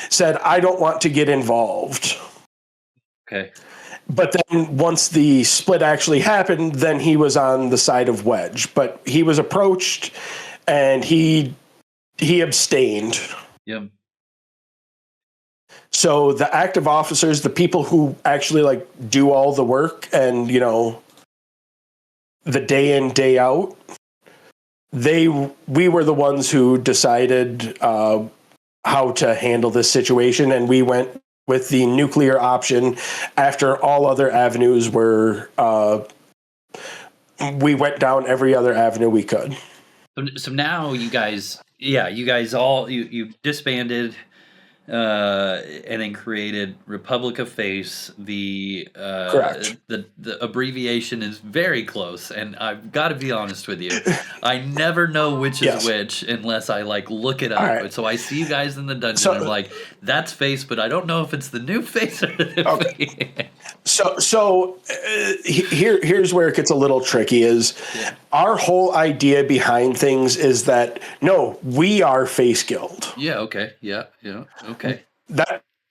said, I don't want to get involved. Okay. But then once the split actually happened, then he was on the side of Wedge. But he was approached and he abstained. Yep. So the active officers, the people who actually like do all the work and, the day in, day out, we were the ones who decided how to handle this situation, and we went with the nuclear option after all other avenues were, we went down every other avenue we could. So now you guys all, you disbanded, and then created Republic of Face. Correct. The abbreviation is very close, and I've got to be honest with you, I never know which is which unless I like look it up. Right. So I see you guys in the dungeon, and I'm like, that's Face, but I don't know if it's the new Face or the new Face. So here's where it gets a little tricky. Is our whole idea behind things is that no, we are Face Guild. Yeah. Okay. Yeah. Okay.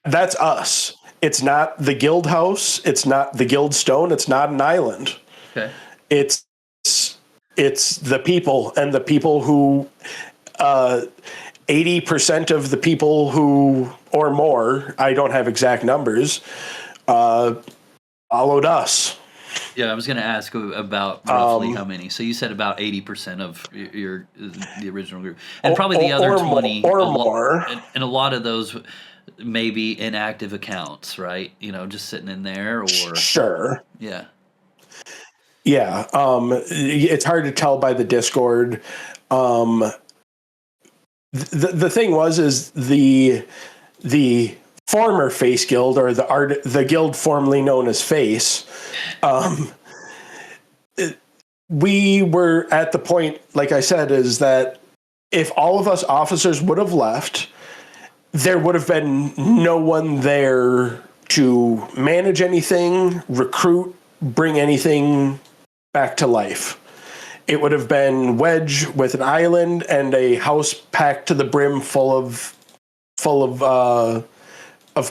That's us. It's not the guild house. It's not the guild stone. It's not an island. Okay. It's the people, and the people who 80% of the people who, or more, I don't have exact numbers, followed us. Yeah, I was going to ask about roughly how many. So you said about 80% of the original group, and probably the other 20 or more, and a lot of those maybe inactive accounts, right? Just sitting in there, or sure, yeah. It's hard to tell by the Discord. The thing is the former Face Guild, or the guild formerly known as Face, we were at the point, like I said, is that if all of us officers would have left, there would have been no one there to manage anything, recruit, bring anything back to life. It would have been Wedge with an island and a house packed to the brim full of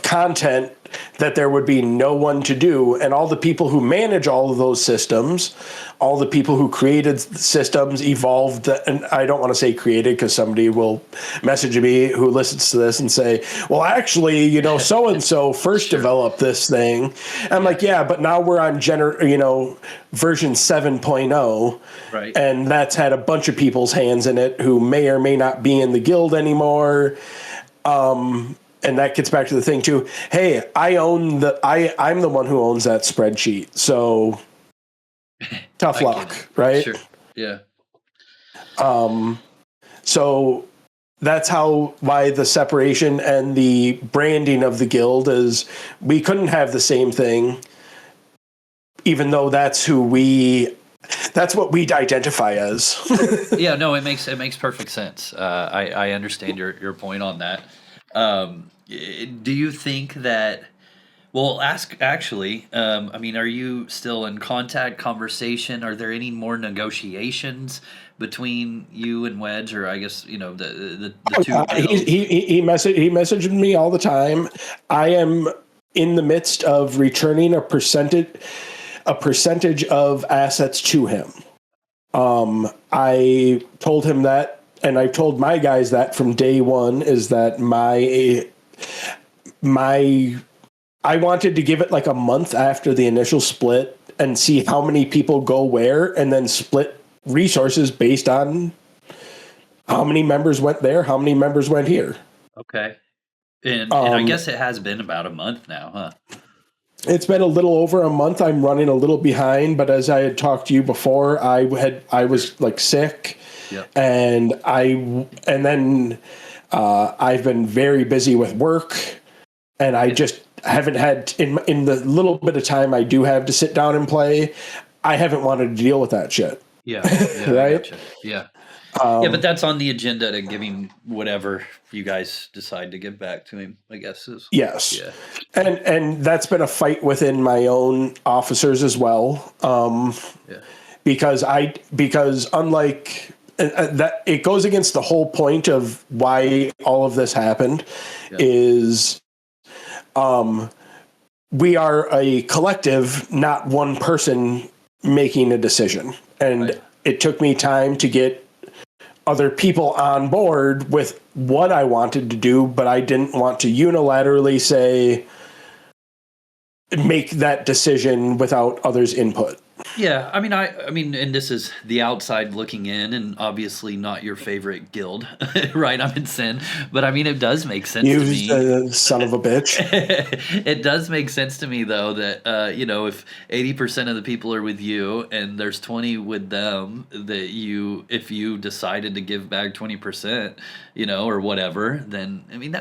content that there would be no one to do. And all the people who manage all of those systems, all the people who created systems, evolved, and I don't want to say created because somebody will message me who listens to this and say, well, actually, so-and-so first developed this thing. And I'm like, yeah, but now we're on version 7.0. Right. And that's had a bunch of people's hands in it who may or may not be in the guild anymore. And that gets back to the thing too. Hey, I'm the one who owns that spreadsheet. So tough luck, right? Sure. Yeah. So that's why the separation and the branding of the guild is we couldn't have the same thing, even though that's what we identify as. Yeah, no, it makes perfect sense. I understand your point on that. Do you think that Well, I mean, are you still in contact, conversation? Are there any more negotiations between you and Wedge, or I guess, the two guilds? He messaged me all the time. I am in the midst of returning a percentage of assets to him. I told him that, and I told my guys that from day one, is that my I wanted to give it like a month after the initial split and see how many people go where, and then split resources based on how many members went there, how many members went here. Okay. And I guess it has been about a month now, huh? It's been a little over a month. I'm running a little behind, but as I had talked to you before, I was like sick, Yep. and then I've been very busy with work, and I just haven't had in the little bit of time I do have to sit down and play. I haven't wanted to deal with that shit. Yeah. Right? I gotcha. Yeah. Yeah, but that's on the agenda to give him whatever you guys decide to give back to him, I guess is. Yes. Yeah. And that's been a fight within my own officers as well. Yeah. Because unlike that, it goes against the whole point of why all of this happened. Yeah. Is we are a collective, not one person making a decision. And Right. it took me time to get other people on board with what I wanted to do, but I didn't want to unilaterally make that decision without others' input. Yeah, I mean, and this is the outside looking in, and obviously not your favorite guild, right? I'm in sin, but I mean, it does make sense to me. You son of a bitch. It does make sense to me, though, that if 80% of the people are with you and there's 20 with them, that if you decided to give back 20%, or whatever, then I mean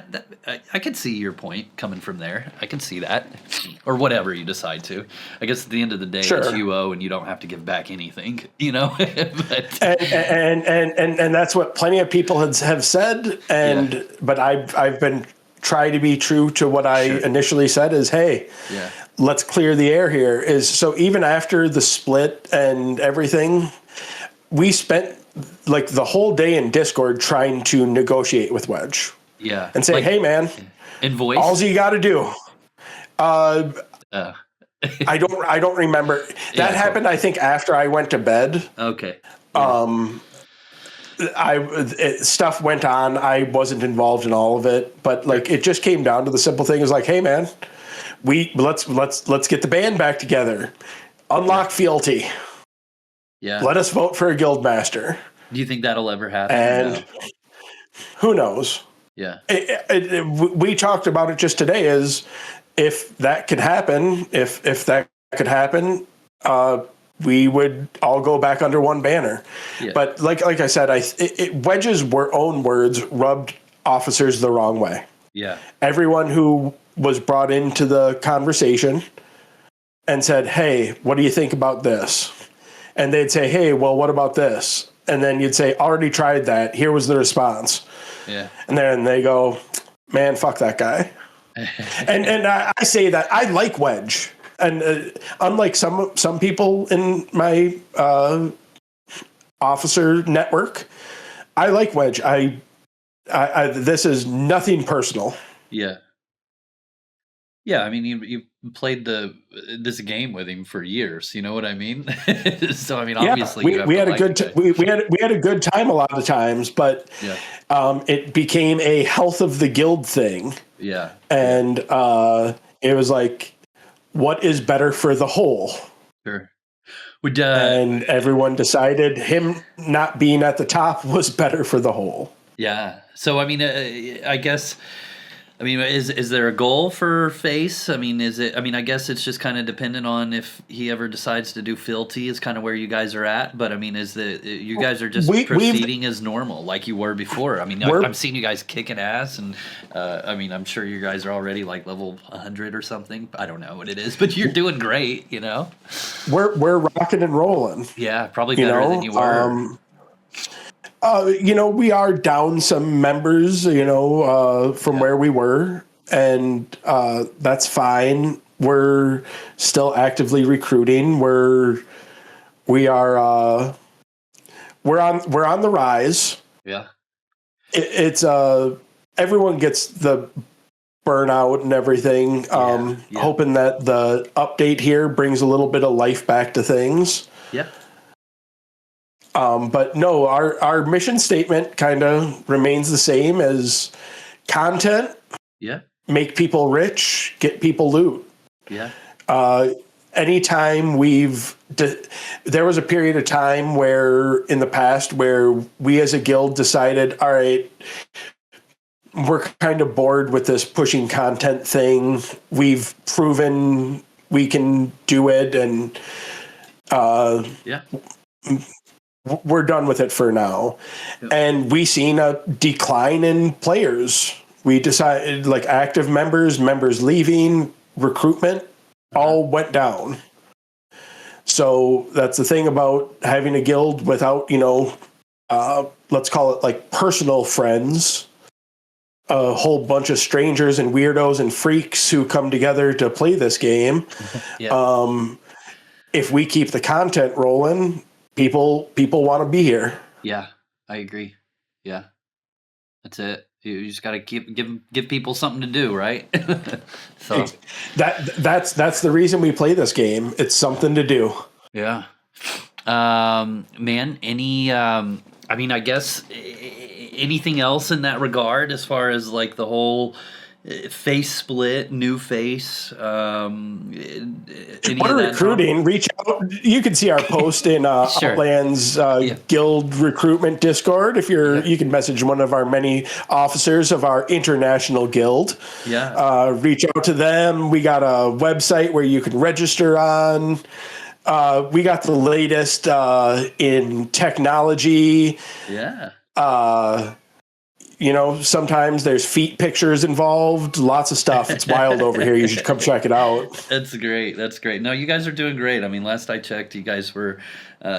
I could see your point coming from there. I can see that, or whatever you decide to. I guess at the end of the day, Sure. It's UO, and you don't have to give back anything, But and that's what plenty of people have said. But I've been trying to be true to what I initially said. Is hey, let's clear the air here. So even after the split and everything, we spent like the whole day in Discord trying to negotiate with Wedge. Yeah. And say, hey man, in voice. all you got to do. I don't remember. That happened, cool. I think, after I went to bed. Okay. Stuff went on. I wasn't involved in all of it, but like it just came down to the simple thing: is like, hey man, let's get the band back together, unlock fealty. Yeah. Let us vote for a guild master. Do you think that'll ever happen? And who knows? Yeah. We talked about it just today. Is if that could happen, if that could happen, we would all go back under one banner. Yeah. But like I said, Wedge's own words rubbed officers the wrong way. Yeah. Everyone who was brought into the conversation and said, "Hey, what do you think about this?" And they'd say, "Hey, well, what about this?" And then you'd say, "Already tried that. Here was the response." Yeah. And then they go, "Man, fuck that guy." and I say that I like Wedge, and unlike some people in my officer network, I like Wedge. I this is nothing personal. Yeah. Yeah, I mean, you played this game with him for years. You know what I mean? So I mean, obviously, we had a good time a lot of times, but it became a health of the guild thing. Yeah, and it was like, what is better for the whole? Sure. And everyone decided him not being at the top was better for the whole. Yeah. So I mean, I guess. I mean, is there a goal for Face? I mean, I guess it's just kind of dependent on if he ever decides to do fealty is kind of where you guys are at. But I mean, you guys are just proceeding as normal like you were before? I mean, I'm seeing you guys kicking ass, and I mean, I'm sure you guys are already like level 100 or something. I don't know what it is, but you're doing great. We're rocking and rolling. Yeah, probably better than you were. We are down some members, from where we were. and that's fine. We're still actively recruiting. We are we're on the rise. Yeah. It's everyone gets the burnout and everything. Hoping that the update here brings a little bit of life back to things. Yeah. But no, our mission statement kind of remains the same as content. Yeah. Make people rich, get people loot. Yeah. Anytime there was a period of time where in the past where we as a guild decided, all right, we're kind of bored with this pushing content thing. We've proven we can do it, and we're done with it for now. Yep. And we seen a decline in players. We decided, like, active members leaving, recruitment all went down. So that's the thing about having a guild without, let's call it like personal friends, a whole bunch of strangers and weirdos and freaks who come together to play this game. If we keep the content rolling, people want to be here. Yeah, I agree. Yeah, that's it. You just got to give people something to do, right? So that's the reason we play this game. It's something to do. Yeah. Man, any I guess anything else in that regard as far as like the whole face split, new face, We're recruiting. Reach out. You can see our post in Sure. Outlands Guild recruitment Discord. If you can message one of our many officers of our international guild. Yeah. Reach out to them. We got a website where you can register on. We got the latest in technology. Yeah. Sometimes there's feet pictures involved, lots of stuff. It's wild over here. You should come check it out. That's great. No, you guys are doing great. I mean, last I checked, you guys were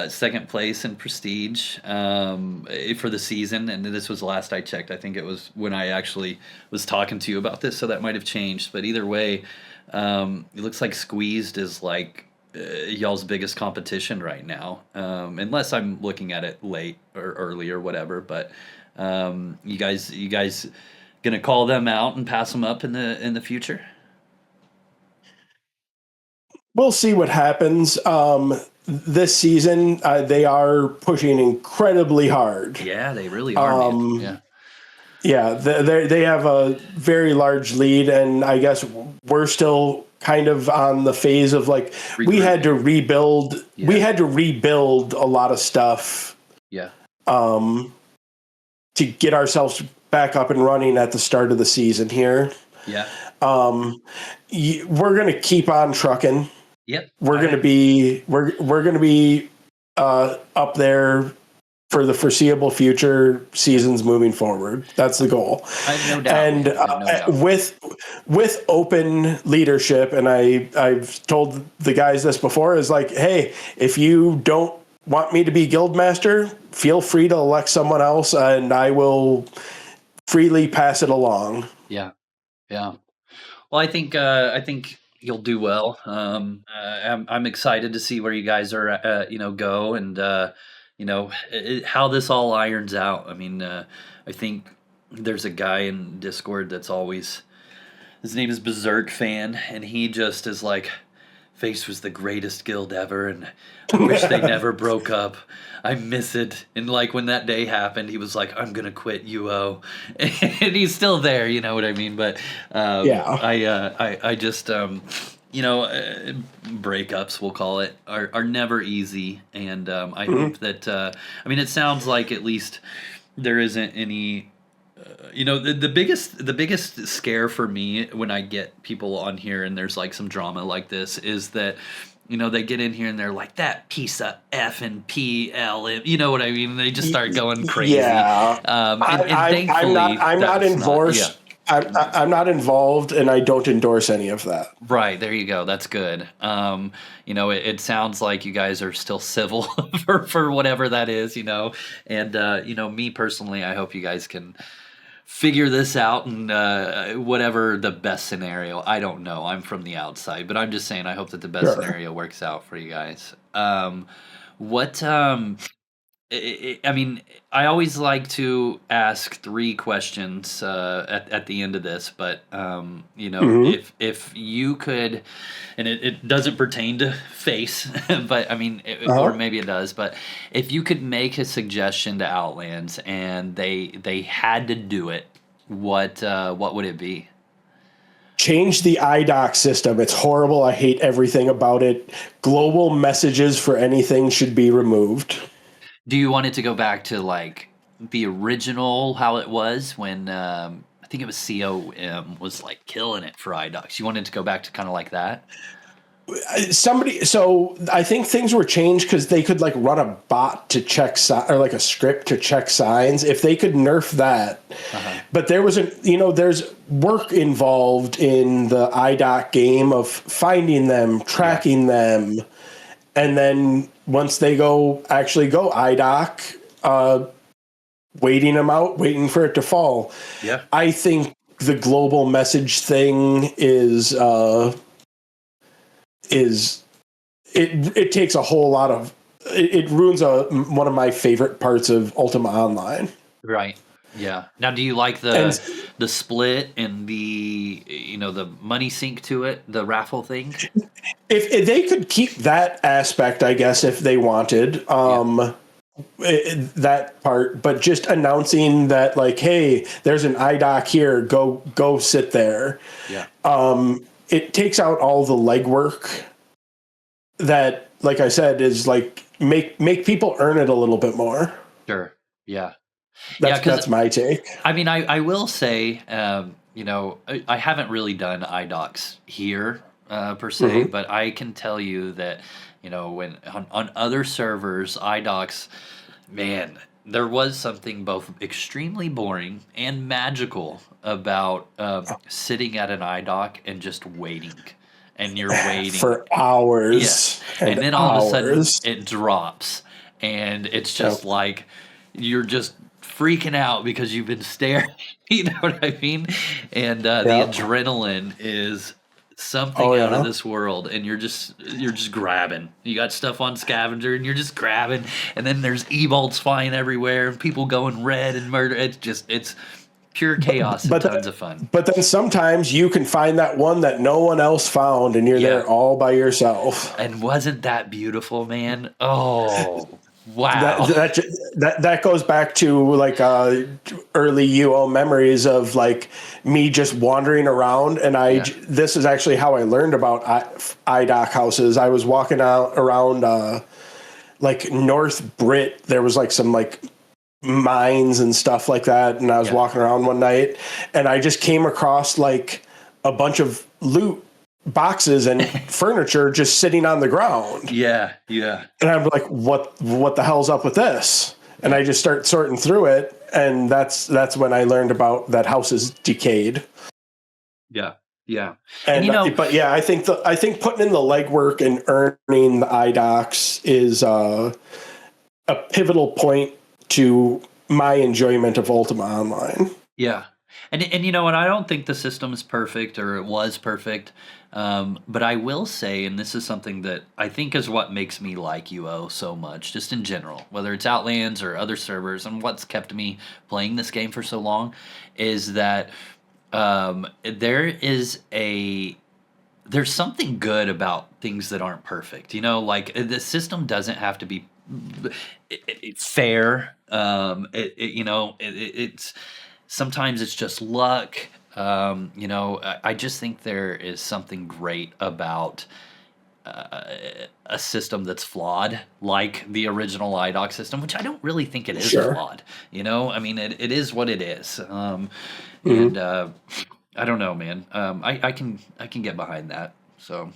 second place in Prestige for the season. And this was the last I checked. I think it was when I actually was talking to you about this. So that might have changed. But either way, it looks like Squeezed is like y'all's biggest competition right now. Unless I'm looking at it late or early or whatever. But you guys gonna call them out and pass them up in the future? We'll see what happens. This season, they are pushing incredibly hard. Yeah, they really are. Yeah, they have a very large lead, and I guess we're still kind of on the phase of like we had to rebuild. Yeah. We had to rebuild a lot of stuff. Yeah. To get ourselves back up and running at the start of the season here. Yeah. We're going to keep on trucking. Yep. We're going to be up there for the foreseeable future, seasons moving forward. That's the goal. I have no doubt. And with open leadership, and I've told the guys this before, is like, hey, if you don't want me to be guildmaster, feel free to elect someone else, and I will freely pass it along. Yeah. Well, I think you'll do well. I'm excited to see where you guys are, go, and how this all irons out. I mean, I think there's a guy in Discord that's always, his name is Berserk Fan, and he just is like, Face was the greatest guild ever, and I wish they never broke up. I miss it. And like when that day happened, he was like, I'm gonna quit UO, and he's still there. You know what I mean? But I just breakups, we'll call it, are never easy, and I hope that it sounds like at least there isn't any. The biggest scare for me when I get people on here and there's like some drama like this is that, they get in here and they're like, that piece of F and P L, you know what I mean? They just start going crazy. Yeah. And I'm not endorsed. I'm not involved, and I don't endorse any of that. Right, there you go. That's good. It sounds like you guys are still civil for whatever that is, and me personally, I hope you guys can figure this out and whatever the best scenario. I don't know. I'm from the outside, but I'm just saying I hope that the best Sure. scenario works out for you guys. What I mean, I always like to ask three questions at the end of this, but Mm-hmm. if you could, and it doesn't pertain to face, but I mean, or Uh-huh. maybe it does, but if you could make a suggestion to Outlands and they had to do it, what would it be? Change the IDOC system. It's horrible. I hate everything about it. Global messages for anything should be removed. Do you want it to go back to like the original how it was when I think it was COM was like killing it for iDocs? You want it to go back to kind of like that? So I think things were changed because they could like run a bot to check or like a script to check signs. If they could nerf that, but there was there's work involved in the IDOC game of finding them, tracking them, and then once they actually go IDOC, waiting them out, waiting for it to fall. Yeah. I think the global message thing is it takes a whole lot of it ruins one of my favorite parts of Ultima Online. Right. Yeah. Now, do you like the split and the the money sink to it, the raffle thing? If they could keep that aspect, I guess, if they wanted, that part, but just announcing that, like, hey, there's an IDOC here, go sit there. Yeah. It takes out all the legwork that, like I said, is like make people earn it a little bit more. Sure. Yeah. That's my take. I mean, I will say, I haven't really done iDocs here per se, but I can tell you that, when on other servers, iDocs, man, there was something both extremely boring and magical about sitting at an iDoc and just waiting. And you're waiting for hours. Yeah. And then all hours. of a sudden it drops. And it's just like you're just freaking out because you've been staring. You know what I mean? And the adrenaline is something out of this world, and you're just grabbing. You got stuff on scavenger and you're just grabbing, and then there's e-bolts flying everywhere and people going red and murder. It's pure chaos and tons of fun. But then sometimes you can find that one that no one else found, and you're there all by yourself. And wasn't that beautiful, man? Oh, wow. That goes back to like early UO memories of like me just wandering around. And this is actually how I learned about IDOC houses. I was walking around like North Brit. There was like some like mines and stuff like that, and I was walking around one night and I just came across like a bunch of loot boxes and furniture just sitting on the ground. And I'm like, what the hell's up with this? And I just start sorting through it, and that's when I learned about that house is decayed. And but I think putting in the legwork and earning the iDocs is a pivotal point to my enjoyment of Ultima Online. Yeah. And I don't think the system is perfect, or it was perfect. But I will say, and this is something that I think is what makes me like UO so much, just in general, whether it's Outlands or other servers, and what's kept me playing this game for so long, is that there's something good about things that aren't perfect. Like the system doesn't have to be fair. It's sometimes it's just luck. I just think there is something great about a system that's flawed, like the original IDOC system, which I don't really think it is flawed. I mean, it is what it is. And I don't know, man. I can get behind that. So,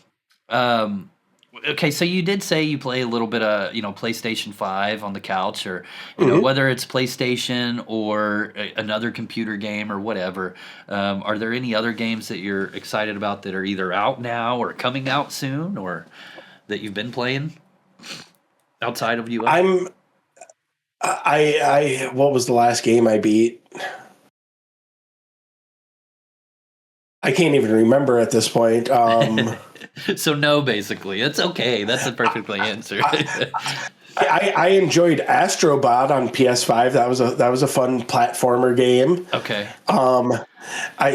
okay, so you did say you play a little bit of PlayStation 5 on the couch, or whether it's PlayStation or another computer game or whatever. Are there any other games that you're excited about that are either out now or coming out soon, or that you've been playing outside of you? I what was the last game I beat? I can't even remember at this point. So no, basically, it's okay. That's a perfectly answer. I enjoyed Astrobot on PS5. That was a fun platformer game. Okay.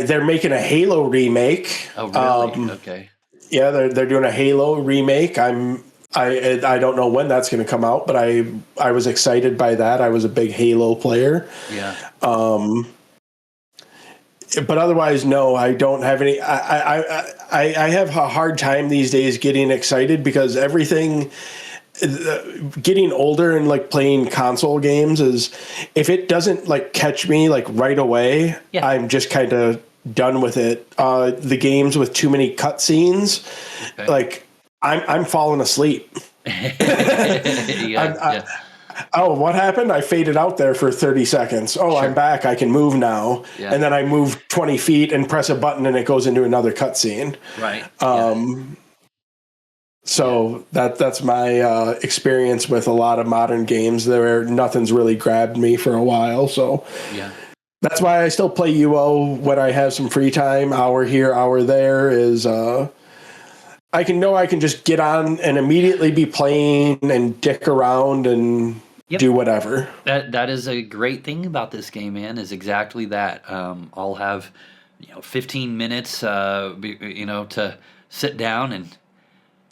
They're making a Halo remake. Oh, really? Okay. Yeah, they're doing a Halo remake. I don't know when that's going to come out, but I was excited by that. I was a big Halo player. Yeah. But otherwise, no, I don't have any. I have a hard time these days getting excited because everything. Getting older and like playing console games is, if it doesn't like catch me like right away, I'm just kind of done with it. The games with too many cutscenes, like I'm falling asleep. Oh, what happened? I faded out there for 30 seconds. Oh, sure. I'm back. I can move now. Yeah. And then I move 20 feet and press a button and it goes into another cutscene. Right. So that's my experience with a lot of modern games. Nothing's really grabbed me for a while. So that's why I still play UO when I have some free time. Hour here, hour there is I can just get on and immediately be playing and dick around and do whatever. That is a great thing about this game, man. Is exactly that. I'll have 15 minutes to sit down and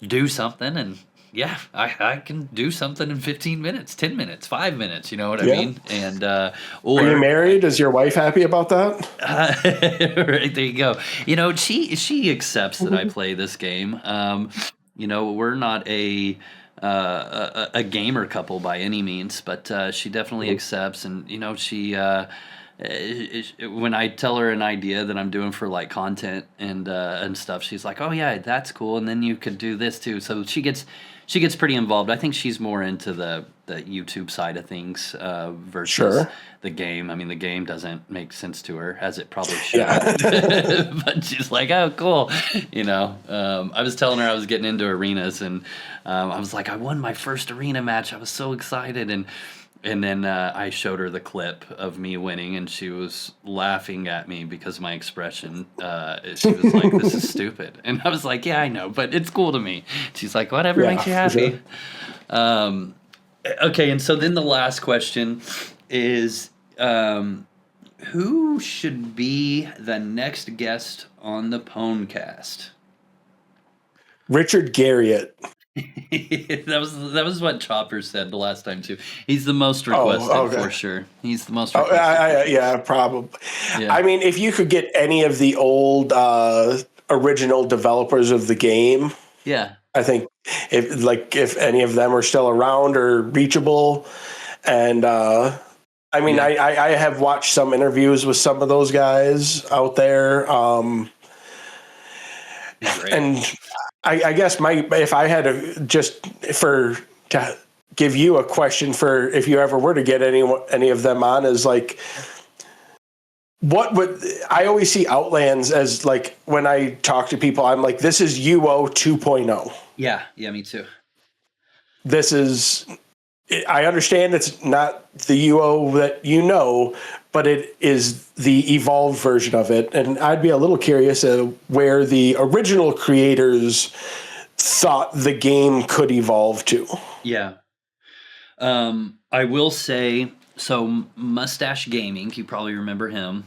do something, and I can do something in 15 minutes, 10 minutes, 5 minutes, you know what I mean? And are you married? Is your wife happy about that? Right, there you go. She accepts that I play this game. We're not a gamer couple by any means, but she definitely accepts, and she when I tell her an idea that I'm doing for like content and stuff, she's like, "Oh yeah, that's cool." And then you could do this too. So she gets pretty involved. I think she's more into the YouTube side of things versus the game. I mean, the game doesn't make sense to her, as it probably should. But she's like, "Oh, cool." I was telling her I was getting into arenas, and I was like, I won my first arena match. I was so excited, and then I showed her the clip of me winning, and she was laughing at me because of my expression. She was like, "This is stupid." And I was like, "Yeah, I know, but it's cool to me." She's like, "Whatever makes you happy." Sure. Okay, and so then the last question is, who should be the next guest on the Pwncast? Richard Garriott. that was what Chopper said the last time too. He's the most requested for sure. He's the most requested. Probably. Yeah. I mean, if you could get any of the old original developers of the game, I think if any of them are still around or reachable, and I have watched some interviews with some of those guys out there, and I guess if I had to give you a question for if you ever were to get any of them on, is like, what would I always see Outlands as, like, when I talk to people, I'm like, this is UO 2.0. Yeah, me too. This is, I understand it's not the UO that but it is the evolved version of it. And I'd be a little curious where the original creators thought the game could evolve to. Yeah. I will say, so Mustache Gaming, you probably remember him.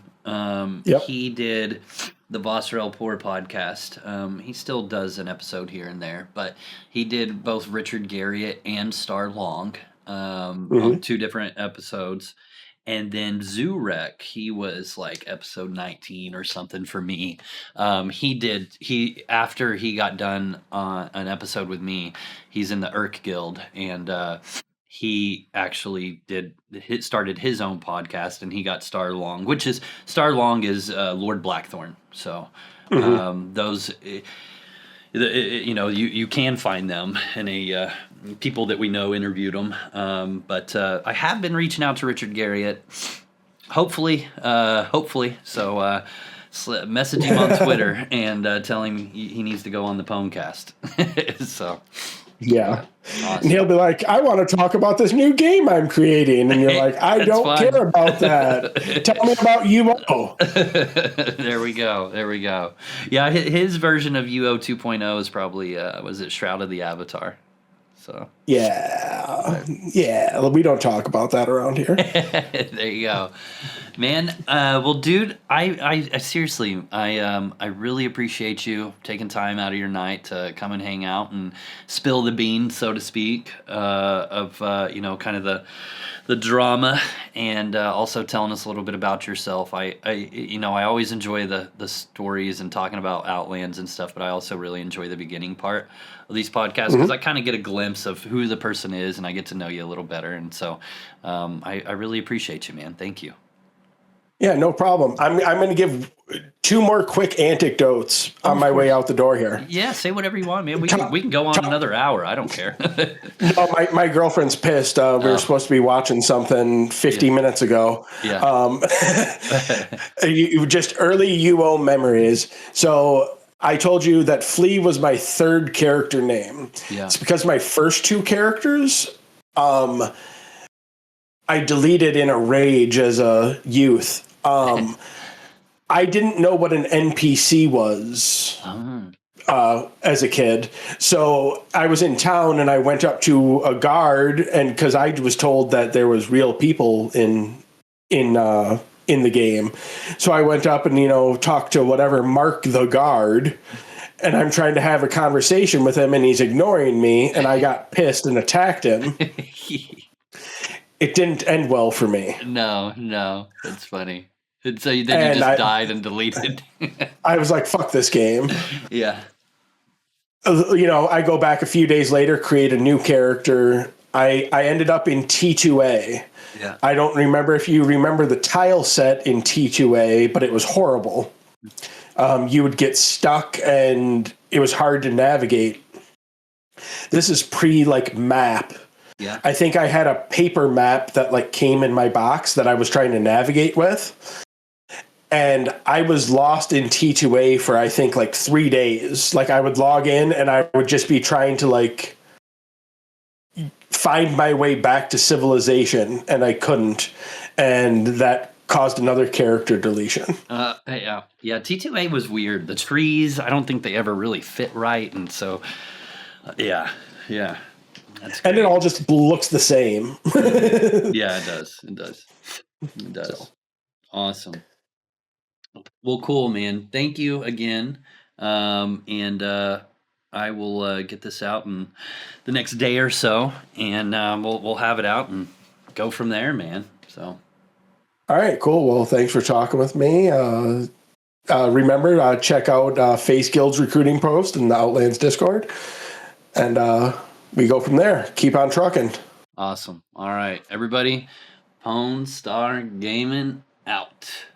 He did the Vossrel Poor podcast. He still does an episode here and there, but he did both Richard Garriott and Star Long on 2 different episodes. And then Zurek, he was like episode 19 or something for me. After he got done on an episode with me, he's in the Urk Guild, and he actually started his own podcast, and he got Star Long is Lord Blackthorn. So those, you can find them, and people that we know interviewed them. But I have been reaching out to Richard Garriott. Hopefully. So message him on Twitter and tell him he needs to go on the Pwncast. So. Yeah. Awesome. And he'll be like, I want to talk about this new game I'm creating. And you're like, I don't fine. care about that. Tell me about UO. There we go. There we go. Yeah, his version of UO 2.0 is probably, was it Shroud of the Avatar? So Yeah. Yeah. We don't talk about that around here. there you go, man. Well, dude, I seriously, I really appreciate you taking time out of your night to come and hang out and spill the beans, so to speak, of kind of the drama, and also telling us a little bit about yourself. I always enjoy the stories and talking about Outlands and stuff, but I also really enjoy the beginning part of these podcasts because I kind of get a glimpse of who the person is and I get to know you a little better. And so I really appreciate you, man. Thank you. Yeah, no problem. I'm going to give 2 more quick anecdotes on my way out the door here. Yeah, say whatever you want, man. We can go on another hour. I don't care. No, my girlfriend's pissed. We were supposed to be watching something 50 minutes ago. Yeah. You just early UO memories. So I told you that Flea was my 3rd character name. Yeah. It's because my first 2 characters, I deleted in a rage as a youth. I didn't know what an NPC was as a kid. So I was in town and I went up to a guard, and because I was told that there was real people in the game. So I went up and, talked to whatever Mark the guard, and I'm trying to have a conversation with him and he's ignoring me, and I got pissed and attacked him. It didn't end well for me. No, that's funny. And so then you just died and deleted. I was like, fuck this game. Yeah. I go back a few days later, create a new character. I ended up in T2A. Yeah. I don't remember if you remember the tile set in T2A, but it was horrible. You would get stuck and it was hard to navigate. This is map. Yeah. I think I had a paper map that came in my box that I was trying to navigate with. And I was lost in T2A for, I think, 3 days. I would log in and I would just be trying to find my way back to civilization, and I couldn't. And that caused another character deletion. Yeah. T2A was weird. The trees, I don't think they ever really fit right. And so, yeah. And it all just looks the same. Yeah, it does. So. Awesome. Well, cool, man. Thank you again. And I will get this out in the next day or so, and we'll have it out and go from there, man. So. All right, cool. Well, thanks for talking with me. Remember, check out Face Guild's recruiting post in the Outlands Discord, and we go from there. Keep on trucking. Awesome. All right, everybody. Pwnstarr Gaming out.